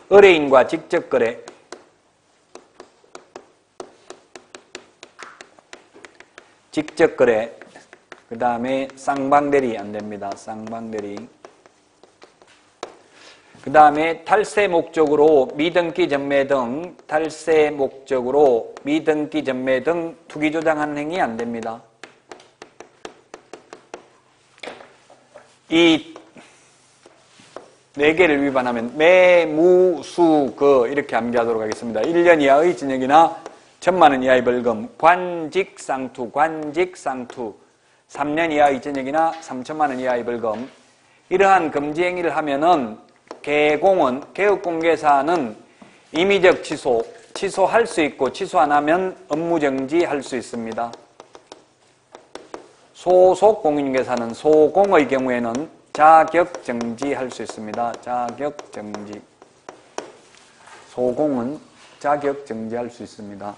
의뢰인과 직접 거래, 직접 거래, 그 다음에 쌍방대리 안 됩니다. 쌍방대리. 그 다음에 탈세 목적으로 미등기 전매 등, 탈세 목적으로 미등기 전매 등 투기 조장하는 행위 안 됩니다. 이 4개를 위반하면 매무수거 이렇게 암기하도록 하겠습니다. 1년 이하의 징역이나 1,000만 원 이하의 벌금, 관직상투, 3년 이하의 징역이나 3천만 원 이하의 벌금. 이러한 금지 행위를 하면은 개공은, 개업공개사는 임의적 취소할 수 있고 취소 안 하면 업무정지할 수 있습니다. 소속 공인중개사는 소공의 경우에는 자격정지할 수 있습니다. 자격정지. 소공은 자격정지할 수 있습니다.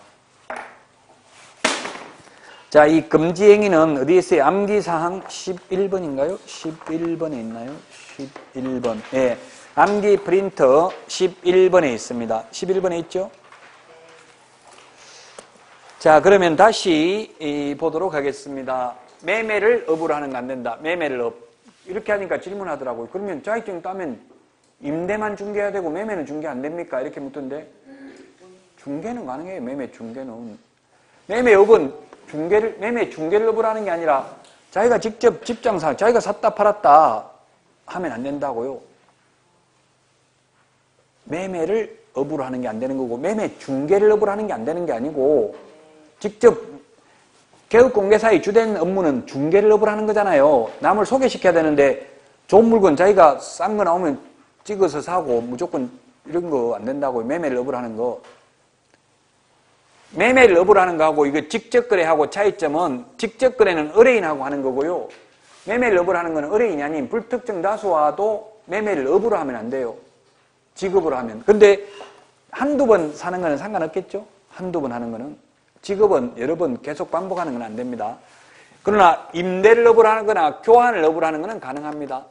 자, 이 금지 행위는 어디에 있어요? 암기사항 11번인가요? 11번에 있나요? 11번. 예. 암기 프린터 11번에 있습니다. 11번에 있죠? 자, 그러면 다시 보도록 하겠습니다. 매매를 업으로 하는 거 안 된다. 매매를 업. 이렇게 하니까 질문하더라고요. 그러면 자격증 따면 임대만 중개해야 되고 매매는 중개 안 됩니까? 이렇게 묻던데. 중개는 가능해요. 매매 중개는. 매매업은 매매 중개를 업으로 하는 게 아니라 자기가 직접 집장사, 자기가 샀다 팔았다 하면 안 된다고요. 매매를 업으로 하는 게 안 되는 거고 매매 중개를 업으로 하는 게 안 되는 게 아니고 직접 개업공개사의 주된 업무는 중개를 업으로 하는 거잖아요. 남을 소개시켜야 되는데 좋은 물건 자기가 싼 거 나오면 찍어서 사고 무조건 이런 거 안 된다고요. 매매를 업으로 하는 거. 매매를 업으로 하는 거하고 이거 직접거래하고 차이점은 직접거래는 의뢰인하고 하는 거고요. 매매를 업으로 하는 거는 의뢰인이 아닌 불특정 다수와도 매매를 업으로 하면 안 돼요. 직업으로 하면. 근데 한두 번 사는 거는 상관없겠죠? 한두 번 하는 거는. 직업은 여러 번 계속 반복하는 건 안 됩니다. 그러나 임대를 업으로 하는 거나 교환을 업으로 하는 거는 가능합니다.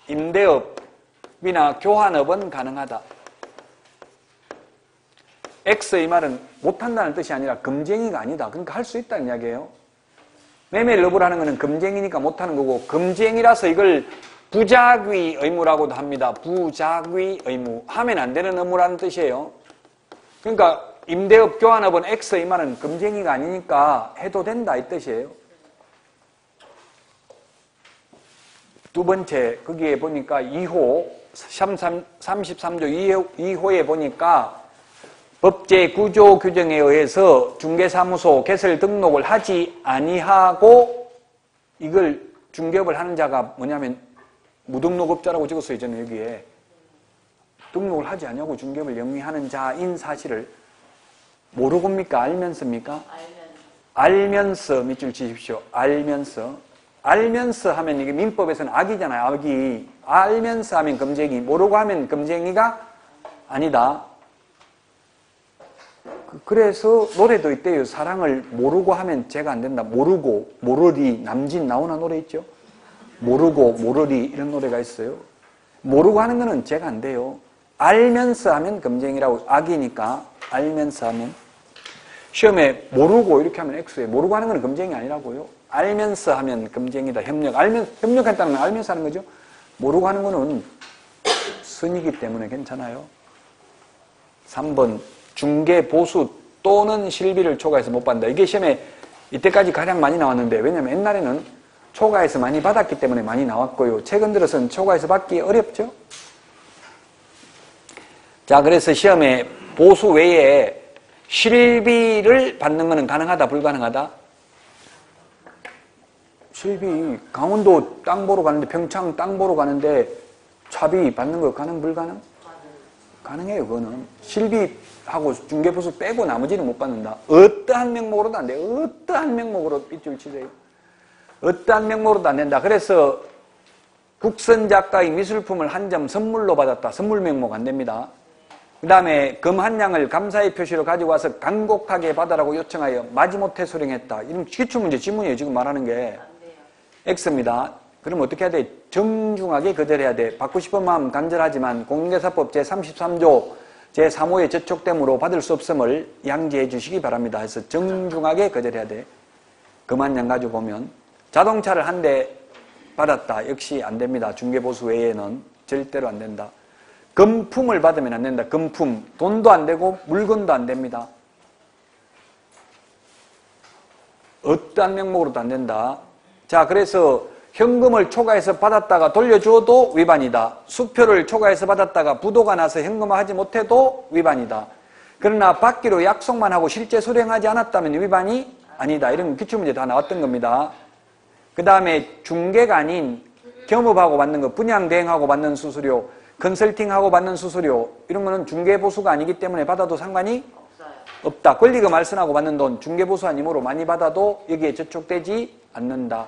임대업이나 교환업은 가능하다. X의 말은 못한다는 뜻이 아니라 금쟁이가 아니다. 그러니까 할 수 있다는 이야기예요. 매매를 업으로 하는 거는 금쟁이니까 못하는 거고 금쟁이라서 이걸 부작위 의무라고도 합니다. 부작위 의무. 하면 안 되는 업무라는 뜻이에요. 그러니까 임대업, 교환업은 X의 말은 금쟁이가 아니니까 해도 된다 이 뜻이에요. 두 번째, 거기에 보니까 2호, 33조 2호에 보니까 법제 구조 규정에 의해서 중개사무소 개설 등록을 하지 아니하고 이걸 중개업을 하는 자가 뭐냐면 무등록업자라고 적었어요. 저는 여기에. 등록을 하지 않냐고 중개업을 영위하는 자인 사실을 모르고입니까? 알면서입니까? 알면서 밑줄 치십시오. 알면서 하면 이게 민법에서는 악이잖아요. 악이. 알면서 하면 금쟁이, 모르고 하면 금쟁이가 아니다. 그래서 노래도 있대요. 사랑을 모르고 하면 죄가 안 된다. 모르고, 모르리, 남진 나오나 노래 있죠? 모르고, 모르리 이런 노래가 있어요. 모르고 하는 거는 죄가 안 돼요. 알면서 하면 금쟁이라고. 악이니까 알면서 하면. 시험에 모르고 이렇게 하면 X에 모르고 하는 건 금쟁이 아니라고요. 알면서 하면 금쟁이다. 협력했다는 건 알면서 하는 거죠. 모르고 하는 거는 선이기 때문에 괜찮아요. 3번 중개 보수 또는 실비를 초과해서 못 받는다. 이게 시험에 이때까지 가장 많이 나왔는데 왜냐면 옛날에는 초과해서 많이 받았기 때문에 많이 나왔고요. 최근 들어서는 초과해서 받기 어렵죠. 자, 그래서 시험에 보수 외에 실비를 받는 것은 가능하다, 불가능하다? 실비, 강원도 땅 보러 가는데, 평창 땅 보러 가는데 차비 받는 거 가능, 불가능? 가능해요, 그거는. 실비하고 중개보수 빼고 나머지는 못 받는다. 어떠한 명목으로도 안 돼요. 어떠한 명목으로 빗줄 치세요. 어떠한 명목으로도 안 된다. 그래서 국선 작가의 미술품을 한 점 선물로 받았다. 선물 명목 안 됩니다. 그 다음에 금 한 양을 감사의 표시로 가지고 와서 간곡하게 받아라고 요청하여 마지못해 수령했다. 이런 기출문제 지문이에요. 지금 말하는 게. X입니다. 그럼 어떻게 해야 돼? 정중하게 거절해야 돼. 받고 싶은 마음 간절하지만 공인중개사법 제33조 제3호의 저촉됨으로 받을 수 없음을 양지해 주시기 바랍니다. 해서 정중하게 거절해야 돼. 금 한 양 가지고 보면 자동차를 한 대 받았다. 역시 안 됩니다. 중개보수 외에는 절대로 안 된다. 금품을 받으면 안 된다. 금품. 돈도 안 되고 물건도 안 됩니다. 어떠한 명목으로도 안 된다. 자, 그래서 현금을 초과해서 받았다가 돌려주어도 위반이다. 수표를 초과해서 받았다가 부도가 나서 현금화하지 못해도 위반이다. 그러나 받기로 약속만 하고 실제 수령하지 않았다면 위반이 아니다. 이런 기출문제 다 나왔던 겁니다. 그 다음에 중개가 아닌 겸업하고 받는 거, 분양 대행하고 받는 수수료, 컨설팅하고 받는 수수료 이런 거는 중개보수가 아니기 때문에 받아도 상관이 없다. 권리금 알선하고 받는 돈 중개보수 아니므로 많이 받아도 여기에 저촉되지 않는다.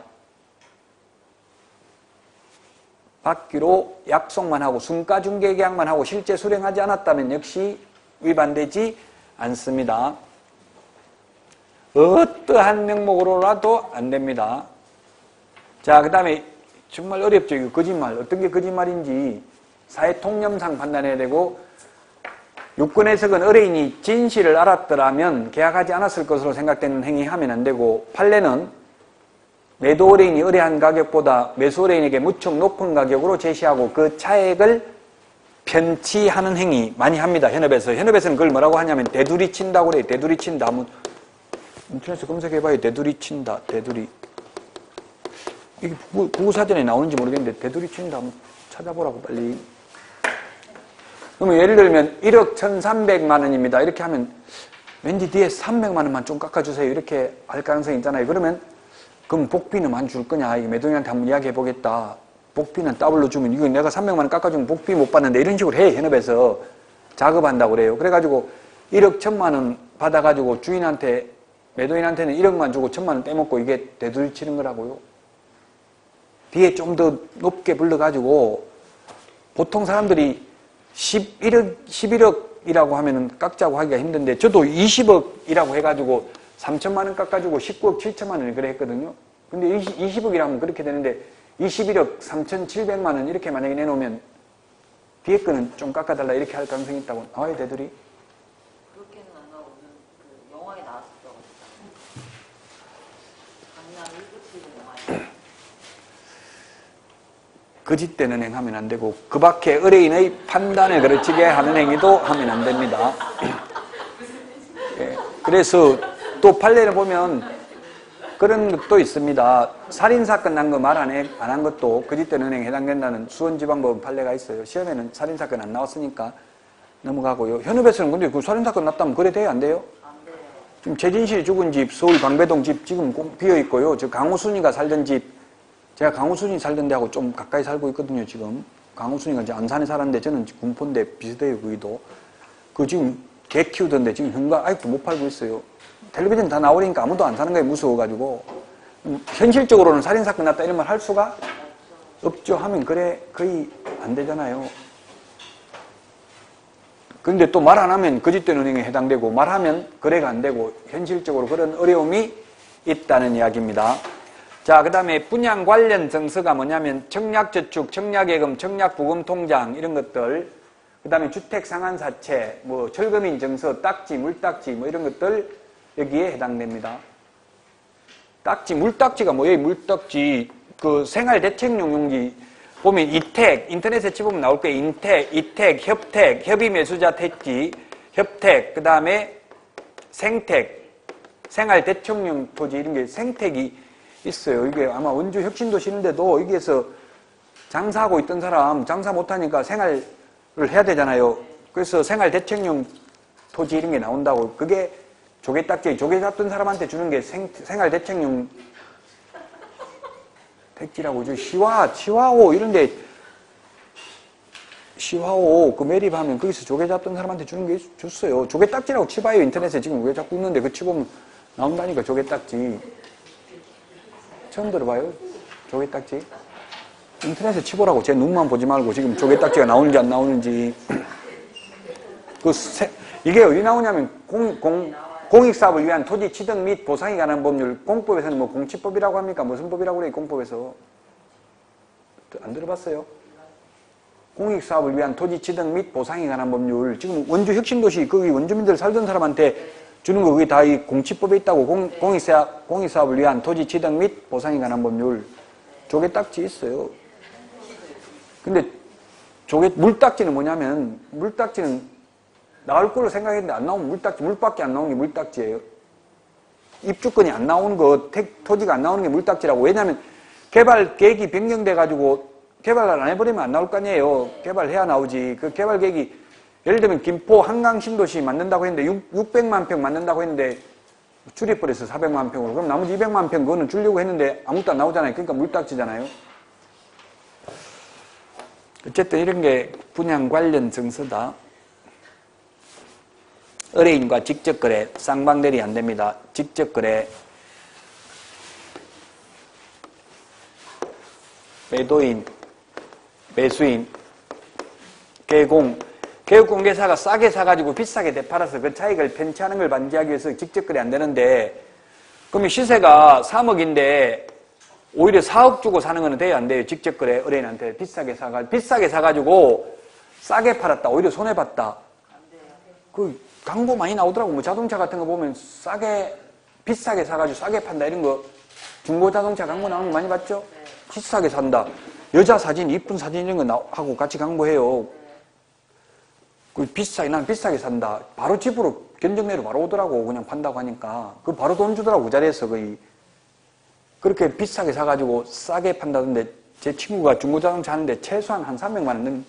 받기로 약속만 하고 순가중개계약만 하고 실제 수령하지 않았다면 역시 위반되지 않습니다. 어떠한 명목으로라도 안 됩니다. 자, 그 다음에 정말 어렵죠. 이거 거짓말. 어떤 게 거짓말인지 사회통념상 판단해야 되고, 유권 해석은 의뢰인이 진실을 알았더라면 계약하지 않았을 것으로 생각되는 행위하면 안 되고, 판례는 매도 의뢰인이 의뢰한 가격보다 매수 의뢰인에게 무척 높은 가격으로 제시하고 그 차액을 편취하는 행위 많이 합니다. 현업에서. 현업에서는 그걸 뭐라고 하냐면 대두리 친다고 그래요. 대두리 친다. 인터넷에 검색해봐요. 대두리 친다. 대두리. 이게 국어사전에 나오는지 모르겠는데 대두리 친다. 한번 찾아보라고 빨리. 그러면 예를 들면 1억 1,300만 원입니다. 이렇게 하면 왠지 뒤에 300만 원만 좀 깎아주세요. 이렇게 할 가능성이 있잖아요. 그러면 그럼 복비는 안 줄 거냐? 이거 매도인한테 한번 이야기해보겠다. 복비는 더블로 주면 이거 내가 300만 원 깎아주면 복비 못 받는데 이런 식으로 해. 현업에서 작업한다고 그래요. 그래가지고 1억 1,000만 원 받아가지고 주인한테 매도인한테는 1억만 주고 1,000만 원 떼먹고 이게 대두리 치는 거라고요. 뒤에 좀 더 높게 불러가지고 보통 사람들이 11억이라고 하면은 깎자고 하기가 힘든데 저도 20억이라고 해가지고 3천만 원 깎아주고 19억 7천만 원을 그래 했거든요. 근데 20억이라면 그렇게 되는데 21억 3,700만 원 이렇게 만약에 내놓으면 뒤에 거는 좀 깎아달라 이렇게 할 가능성이 있다고 나와요, 대들이? 그렇게는 안 나오고 그 영화에 나왔었죠. 강남 1급식 영화에. 거짓된 은행하면 안 되고 그 밖에 의뢰인의 판단에 그르치게 하는 행위도 하면 안 됩니다. 예, 그래서 또 판례를 보면 그런 것도 있습니다. 살인사건 난 거 말 안 한 것도 거짓된 은행에 해당된다는 수원지방법원 판례가 있어요. 시험에는 살인사건 안 나왔으니까 넘어가고요. 현업에서는 근데 그 살인사건 났다면 그래 돼요? 안 돼요? 안 돼요. 지금 최진실이 죽은 집, 서울 방배동 집 지금 비어있고요. 저 강우순이가 살던 집, 제가 강우순이 살던 데하고 좀 가까이 살고 있거든요, 지금. 강우순이가 이제 안산에 살았는데 저는 군포인데 비슷해요, 거기도. 그 지금 개 키우던데 지금 현관 아직도 못 팔고 있어요. 텔레비전 다 나오니까 아무도 안 사는 거에 무서워가지고. 현실적으로는 살인사건 났다 이런 말 할 수가 없죠. 하면 그래, 거의 안 되잖아요. 그런데 또 말 안 하면 거짓된 은행에 해당되고 말하면 거래가 안 되고 현실적으로 그런 어려움이 있다는 이야기입니다. 자, 그 다음에 분양 관련 정서가 뭐냐면 청약저축, 청약예금, 청약부금통장 이런 것들, 그 다음에 주택상한사채, 뭐 철거민 정서, 딱지, 물딱지 뭐 이런 것들 여기에 해당됩니다. 딱지, 물딱지가 뭐예요? 물딱지, 그 생활대책용 용지 보면 이택, 인터넷에 치보면 나올 거예요. 인택, 이택, 협택, 협의매수자 택지, 협택, 그 다음에 생택, 생활대책용 토지 이런 게 생택이 있어요. 이게 아마 원주 혁신도시인데도 여기에서 장사하고 있던 사람 장사 못하니까 생활을 해야 되잖아요. 그래서 생활대책용 토지 이런 게 나온다고. 그게 조개딱지, 조개 잡던 사람한테 주는 게 생활대책용 택지라고. 저 시화호 이런데 시화호 그 매립하면 거기서 조개 잡던 사람한테 주는 게 줬어요. 조개딱지라고 치봐요. 인터넷에 지금 왜 자꾸 있는데 그 치보면 나온다니까 조개딱지. 처음 들어봐요? 조개딱지? 인터넷에 치보라고. 제 눈만 보지 말고 지금 조개딱지가 나오는지 안 나오는지. 이게 어디 나오냐면 공익사업을 위한 토지 취득 및 보상에 관한 법률. 공법에서는 뭐 공치법이라고 합니까? 무슨 법이라고 그래요? 공법에서. 안 들어봤어요? 공익사업을 위한 토지 취득 및 보상에 관한 법률. 지금 원주 혁신도시 거기 원주민들 살던 사람한테 주는 거 그게 다 이 공치법에 있다고. 공익사업을 위한 토지 취득 및 보상에 관한 법률. 조개딱지 있어요. 근데 물딱지는 뭐냐면 물딱지는 나올 걸로 생각했는데 안 나오면 물딱지, 물밖에 안 나오는 게 물딱지예요. 입주권이 안 나오는 거, 토지가 안 나오는 게 물딱지라고. 왜냐하면 개발 계획이 변경돼가지고 개발을 안 해버리면 안 나올 거 아니에요. 개발해야 나오지. 그 개발 계획이 예를 들면 김포 한강 신도시 만든다고 했는데 600만 평 만든다고 했는데 줄여버려서 400만 평으로. 그럼 나머지 200만 평 그거는 주려고 했는데 아무것도 안 나오잖아요. 그러니까 물딱지잖아요. 어쨌든 이런 게 분양 관련 정서다. 의뢰인과 직접 거래, 쌍방대리 안 됩니다. 직접 거래, 매도인, 매수인, 개공, 개업공개사가 싸게 사가지고 비싸게 되팔아서 그 차익을 편취하는 걸 방지하기 위해서 직접 거래 안 되는데, 그러면 시세가 3억인데 오히려 4억 주고 사는 거는 돼요, 안 돼요? 직접 거래 의뢰인한테 비싸게 사가지고 싸게 팔았다, 오히려 손해봤다. 안 돼요. 그 광고 많이 나오더라고. 뭐 자동차 같은 거 보면 비싸게 사가지고 싸게 판다 이런 거 중고 자동차 광고 나오는 거 많이 봤죠? 네. 비싸게 산다. 여자 사진, 이쁜 사진 이런 거 하고 같이 광고해요. 난 비싸게 산다. 바로 집으로 견적내로 바로 오더라고. 그냥 판다고 하니까. 그 바로 돈 주더라고. 그 자리에서 거의. 그렇게 비싸게 사가지고 싸게 판다던데 제 친구가 중고 자동차 하는데 최소한 한 300만 원,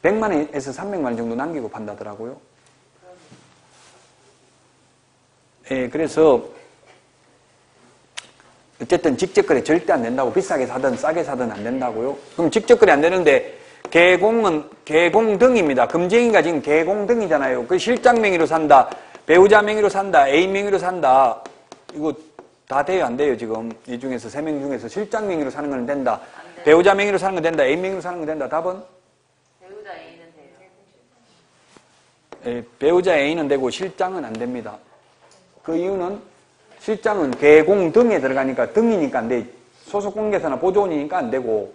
100만 원에서 300만 원 정도 남기고 판다더라고요. 예, 그래서 어쨌든 직접거래 절대 안 된다고. 비싸게 사든 싸게 사든 안 된다고요. 그럼 직접거래 안 되는데 개공은 개공등입니다. 금쟁이가 지금 개공등이잖아요. 그 실장 명의로 산다, 배우자 명의로 산다, 애인 명의로 산다. 이거 다 돼요, 안 돼요? 지금 이 중에서 3명 중에서 실장 명의로 사는 건 된다, 배우자 명의로 사는 건 된다, 애인 명의로 사는 건 된다. 답은? 배우자 A는 돼요. 예, 배우자 애인은 되고 실장은 안 됩니다. 그 이유는 실장은 개공등에 들어가니까 등이니까 안 돼. 소속공개사나 보조원이니까 안 되고,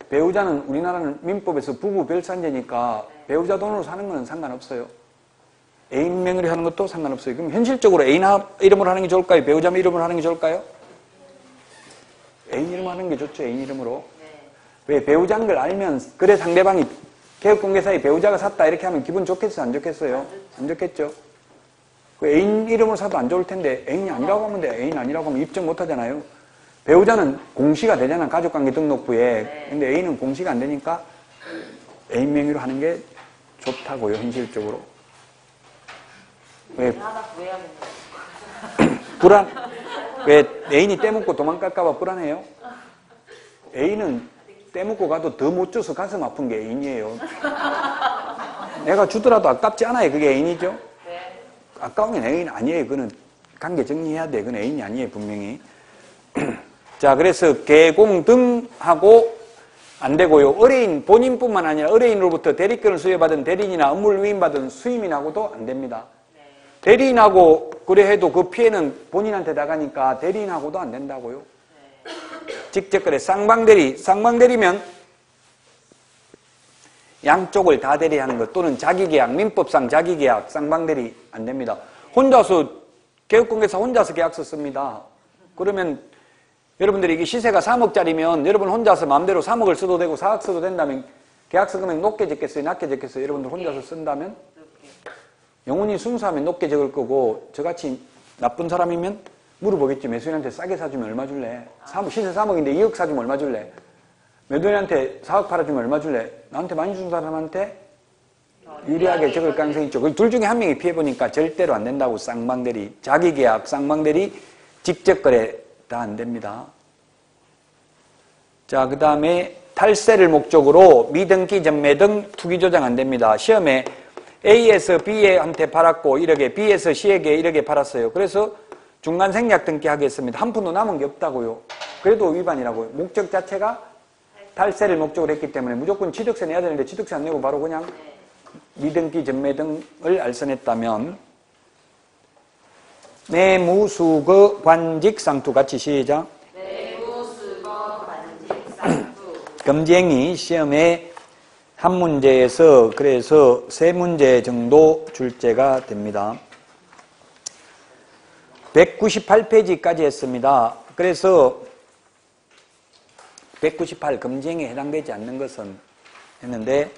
배우자는 우리나라는 민법에서 부부 별산제니까 배우자 돈으로 사는 건 상관없어요. 애인 명의로 하는 것도 상관없어요. 그럼 현실적으로 애인 이름으로 하는 게 좋을까요? 배우자 이름으로 하는 게 좋을까요? 애인 이름으로 하는 게 좋죠. 애인 이름으로. 네. 왜? 배우자인 걸 알면, 그래 상대방이 개업공개사에 배우자가 샀다 이렇게 하면 기분 좋겠어요? 안 좋겠어요? 안 좋겠죠? 그 애인 이름으로 사도 안 좋을 텐데 애인이 아니라고 하면 돼. 애인 아니라고 하면 입증 못 하잖아요. 배우자는 공시가 되잖아, 가족관계 등록부에. 네. 근데 애인은 공시가 안 되니까 애인 명의로 하는 게 좋다고요, 현실적으로. 왜? 하나 구해야겠네요. 왜 애인이 떼먹고 도망갈까봐 불안해요? 애인은 떼먹고 가도 더 못 줘서 가슴 아픈 게 애인이에요. 내가 주더라도 아깝지 않아요. 그게 애인이죠? 네. 아까우면 애인 아니에요. 그거는 관계 정리해야 돼. 그건 애인이 아니에요, 분명히. 자, 그래서 개공등하고 안 되고요. 의뢰인 본인뿐만 아니라 의뢰인으로부터 대리권을 수여받은 대리인이나 업무를 위임받은 수임인하고도 안 됩니다. 네. 대리인하고 그래 해도 그 피해는 본인한테 나가니까 대리인하고도 안 된다고요. 네. 직접 그래 쌍방대리면 양쪽을 다 대리하는 것, 또는 자기계약, 민법상 자기계약, 쌍방대리 안 됩니다. 혼자서 개업공개사 혼자서 계약서 씁니다. 그러면 여러분들이 이게 시세가 3억짜리면 여러분 혼자서 마음대로 3억을 써도 되고 4억 써도 된다면 계약서 금액 높게 적겠어요? 낮게 적겠어요? 여러분들 혼자서 쓴다면? 영혼이 순수하면 높게 적을 거고, 저같이 나쁜 사람이면 물어보겠지. 매수인한테 싸게 사주면 얼마 줄래? 시세 3억인데 2억 사주면 얼마 줄래? 매도인한테 4억 팔아주면 얼마 줄래? 나한테 많이 준 사람한테 유리하게 적을 가능성이 있죠. 둘 중에 한 명이 피해보니까 절대로 안 된다고. 쌍방대리, 자기계약, 쌍방대리, 직접거래 다 안 됩니다. 자, 그 다음에 탈세를 목적으로 미등기 전매등 투기조장 안 됩니다. 시험에 A에서 B한테 팔았고 1억에, B에서 C에게 1억에 팔았어요. 그래서 중간 생략 등기 하겠습니다. 한 푼도 남은 게 없다고요. 그래도 위반이라고요. 목적 자체가 탈세를 목적으로 했기 때문에 무조건 취득세 내야 되는데 취득세 안 내고 바로 그냥 미등기 전매등을 알선했다면, 내무수거 관직상투 같이 시작. 내무수거 관직상투. 검쟁이 시험에 한 문제에서 그래서 3문제 정도 출제가 됩니다. 198페이지까지 했습니다. 그래서 198 검쟁에 해당되지 않는 것은 했는데,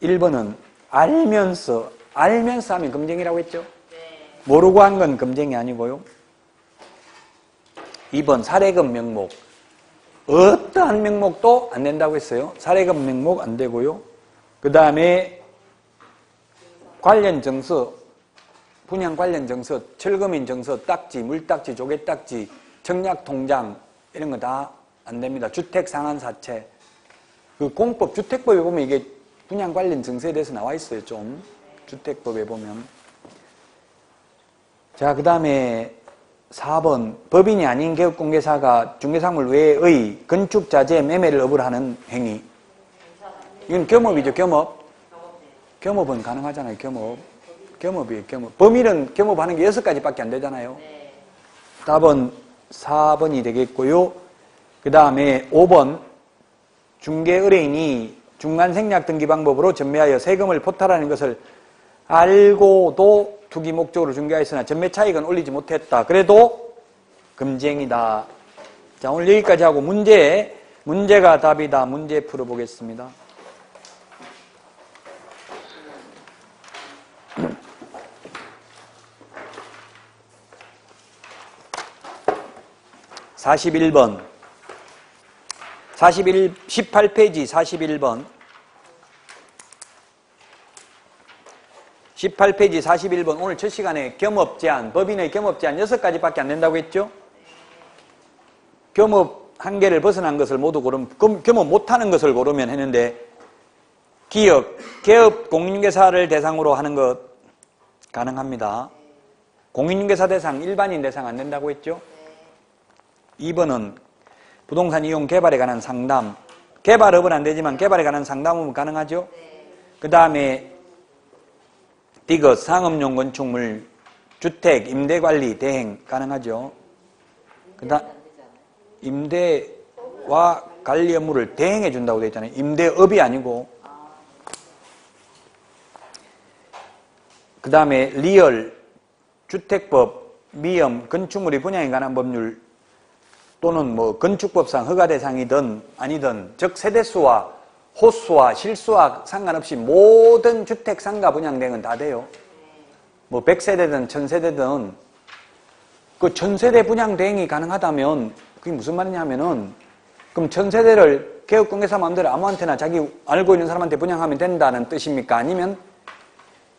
1번은 알면서 하면 검쟁이라고 했죠? 모르고 한 건 검쟁이 아니고요. 2번 사례금 명목, 어떠한 명목도 안 된다고 했어요. 사례금 명목 안 되고요. 그 다음에 관련 정서, 분양 관련 정서, 철거민 정서, 딱지, 물딱지, 조개딱지, 청약 통장 이런 거 다 안 됩니다. 주택 상한사채. 그 공법 주택법에 보면 이게 분양 관련 정서에 대해서 나와 있어요. 좀 주택법에 보면. 자, 그 다음에 4번 법인이 아닌 개업공개사가 중개사물 외의 건축자재 매매를 업을 하는 행위. 이건 겸업이죠. 겸업. 겸업은 가능하잖아요. 겸업이에요. 겸업. 범인은 겸업하는 게 6가지밖에 안 되잖아요. 답은 4번이 되겠고요. 그 다음에 5번 중개의뢰인이 중간생략 등기 방법으로 전매하여 세금을 포탈하는 것을 알고도 투기 목적으로 중개하였으나 전매 차익은 올리지 못했다. 그래도 금지행위다. 자, 오늘 여기까지 하고 문제가 답이다. 문제 풀어보겠습니다. (41번) 18페이지 41번 18페이지 41번 오늘 첫 시간에 겸업 제한, 법인의 겸업 제한 6가지밖에 안 된다고 했죠? 겸업 한계를 벗어난 것을 모두 고르면, 겸업 못하는 것을 고르면 했는데 기업, 공인중개사를 대상으로 하는 것 가능합니다. 공인중개사 대상, 일반인 대상 안 된다고 했죠? 2번은 부동산 이용 개발에 관한 상담. 개발업은 안 되지만 개발에 관한 상담은 가능하죠? 그 다음에 디귿, 상업용 건축물, 주택, 임대관리, 대행 가능하죠? 그 다음 임대와 관리 업무를 대행해 준다고 되어 있잖아요. 임대업이 아니고. 그 다음에 리얼, 주택법, 미엄, 건축물의 분양에 관한 법률 또는 뭐 건축법상 허가 대상이든 아니든 즉 세대수와 호수와 실수와 상관없이 모든 주택 상가 분양 대행은 다 돼요. 뭐 100세대든 1000세대든 그 1000세대 분양 대행이 가능하다면 그게 무슨 말이냐면은 그럼 1000세대를 개업공개사 마음대로 아무한테나 자기 알고 있는 사람한테 분양하면 된다는 뜻입니까? 아니면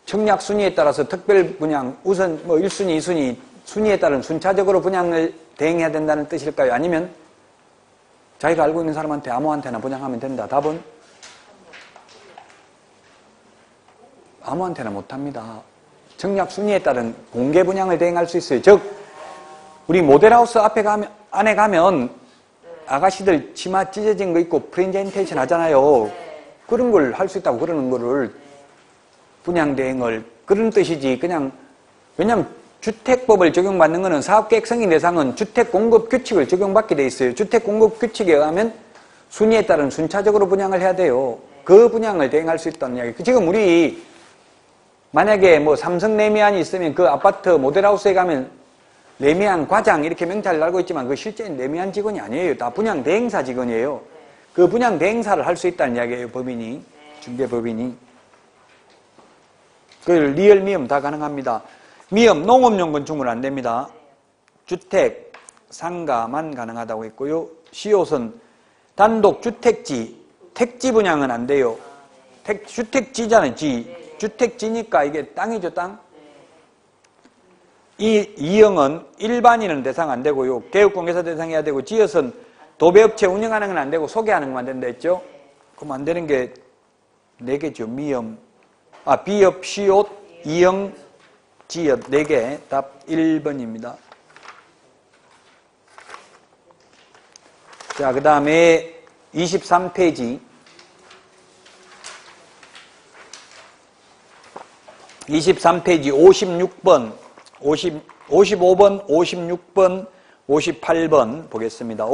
청약 순위에 따라서 특별 분양 우선 뭐 1순위, 2순위 순위에 따른 순차적으로 분양을 대행해야 된다는 뜻일까요? 아니면 자기가 알고 있는 사람한테 아무한테나 분양하면 된다. 답은 아무한테나 못합니다. 청약 순위에 따른 공개 분양을 대행할 수 있어요. 즉 우리 모델하우스 안에 가면 아가씨들 치마 찢어진 거 입고 프레젠테이션 하잖아요. 그런 걸 할 수 있다고 그러는 거를 분양 대행을 그런 뜻이지 그냥 왜냐하면 주택법을 적용받는 것은 사업계획 승인 대상은 주택공급 규칙을 적용받게 돼 있어요. 주택공급 규칙에 의하면 순위에 따른 순차적으로 분양을 해야 돼요. 그 분양을 대행할 수 있다는 이야기. 지금 우리 만약에 뭐 삼성 레미안이 있으면 그 아파트 모델하우스에 가면 레미안 과장 이렇게 명찰을 달고 있지만 그 실제 레미안 직원이 아니에요. 다 분양 대행사 직원이에요. 그 분양 대행사를 할 수 있다는 이야기예요. 법인이. 중개법인이. 그 리얼 미엄 다 가능합니다. 미엄, 농업용 건축물 안 됩니다. 주택, 상가만 가능하다고 했고요. 시옷은 단독 주택지, 택지 분양은 안 돼요. 주택지잖아요, 지. 주택지니까 이게 땅이죠, 땅. 이 이영은 일반인은 대상 안 되고요. 개업공개사 대상해야 되고, 지읒은 도배업체 운영하는 건 안 되고 소개하는 것만 된다 했죠? 그럼 안 되는 게 4개죠. 미엄, 비업, 시옷, 이영, 지읒 4개. 답 1번입니다. 자, 그 다음에 23페이지. 23페이지 56번, 55번, 56번, 58번 보겠습니다.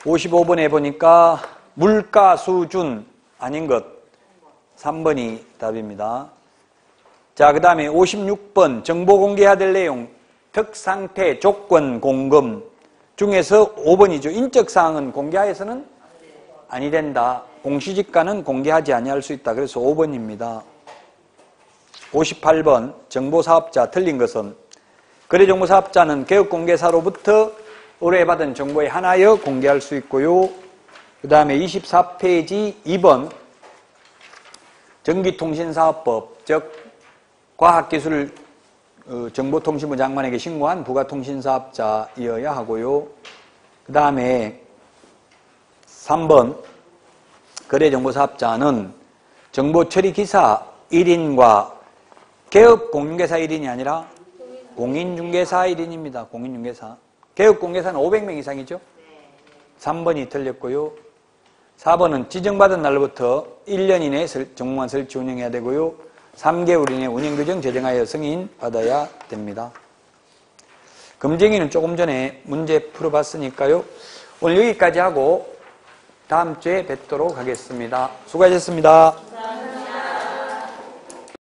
55번에 보니까 물가 수준 아닌 것 3번이 답입니다. 자, 그 다음에 56번 정보 공개해야 될 내용 특상태 조건 공금 중에서 5번이죠. 인적사항은 공개하여서는 아니 된다. 공시지가는 공개하지 아니할 수 있다. 그래서 5번입니다. 58번 정보사업자 틀린 것은 거래정보사업자는 개업공개사로부터 의뢰받은 정보에 한하여 공개할 수 있고요. 그 다음에 24페이지 2번 전기통신사업법, 즉 과학기술 정보통신부 장관에게 신고한 부가통신사업자이어야 하고요. 그 다음에 3번 거래정보사업자는 정보처리기사 1인과 개업공인중개사 1인이 아니라 공인중개사 1인입니다. 공인중개사. 개업공개사는 500명 이상이죠. 3번이 틀렸고요. 4번은 지정받은 날로부터 1년 이내에 정보망 설치 운영해야 되고요. 3개월 이내 운영규정 제정하여 승인 받아야 됩니다. 검증이는 조금 전에 문제 풀어봤으니까요. 오늘 여기까지 하고 다음 주에 뵙도록 하겠습니다. 수고하셨습니다.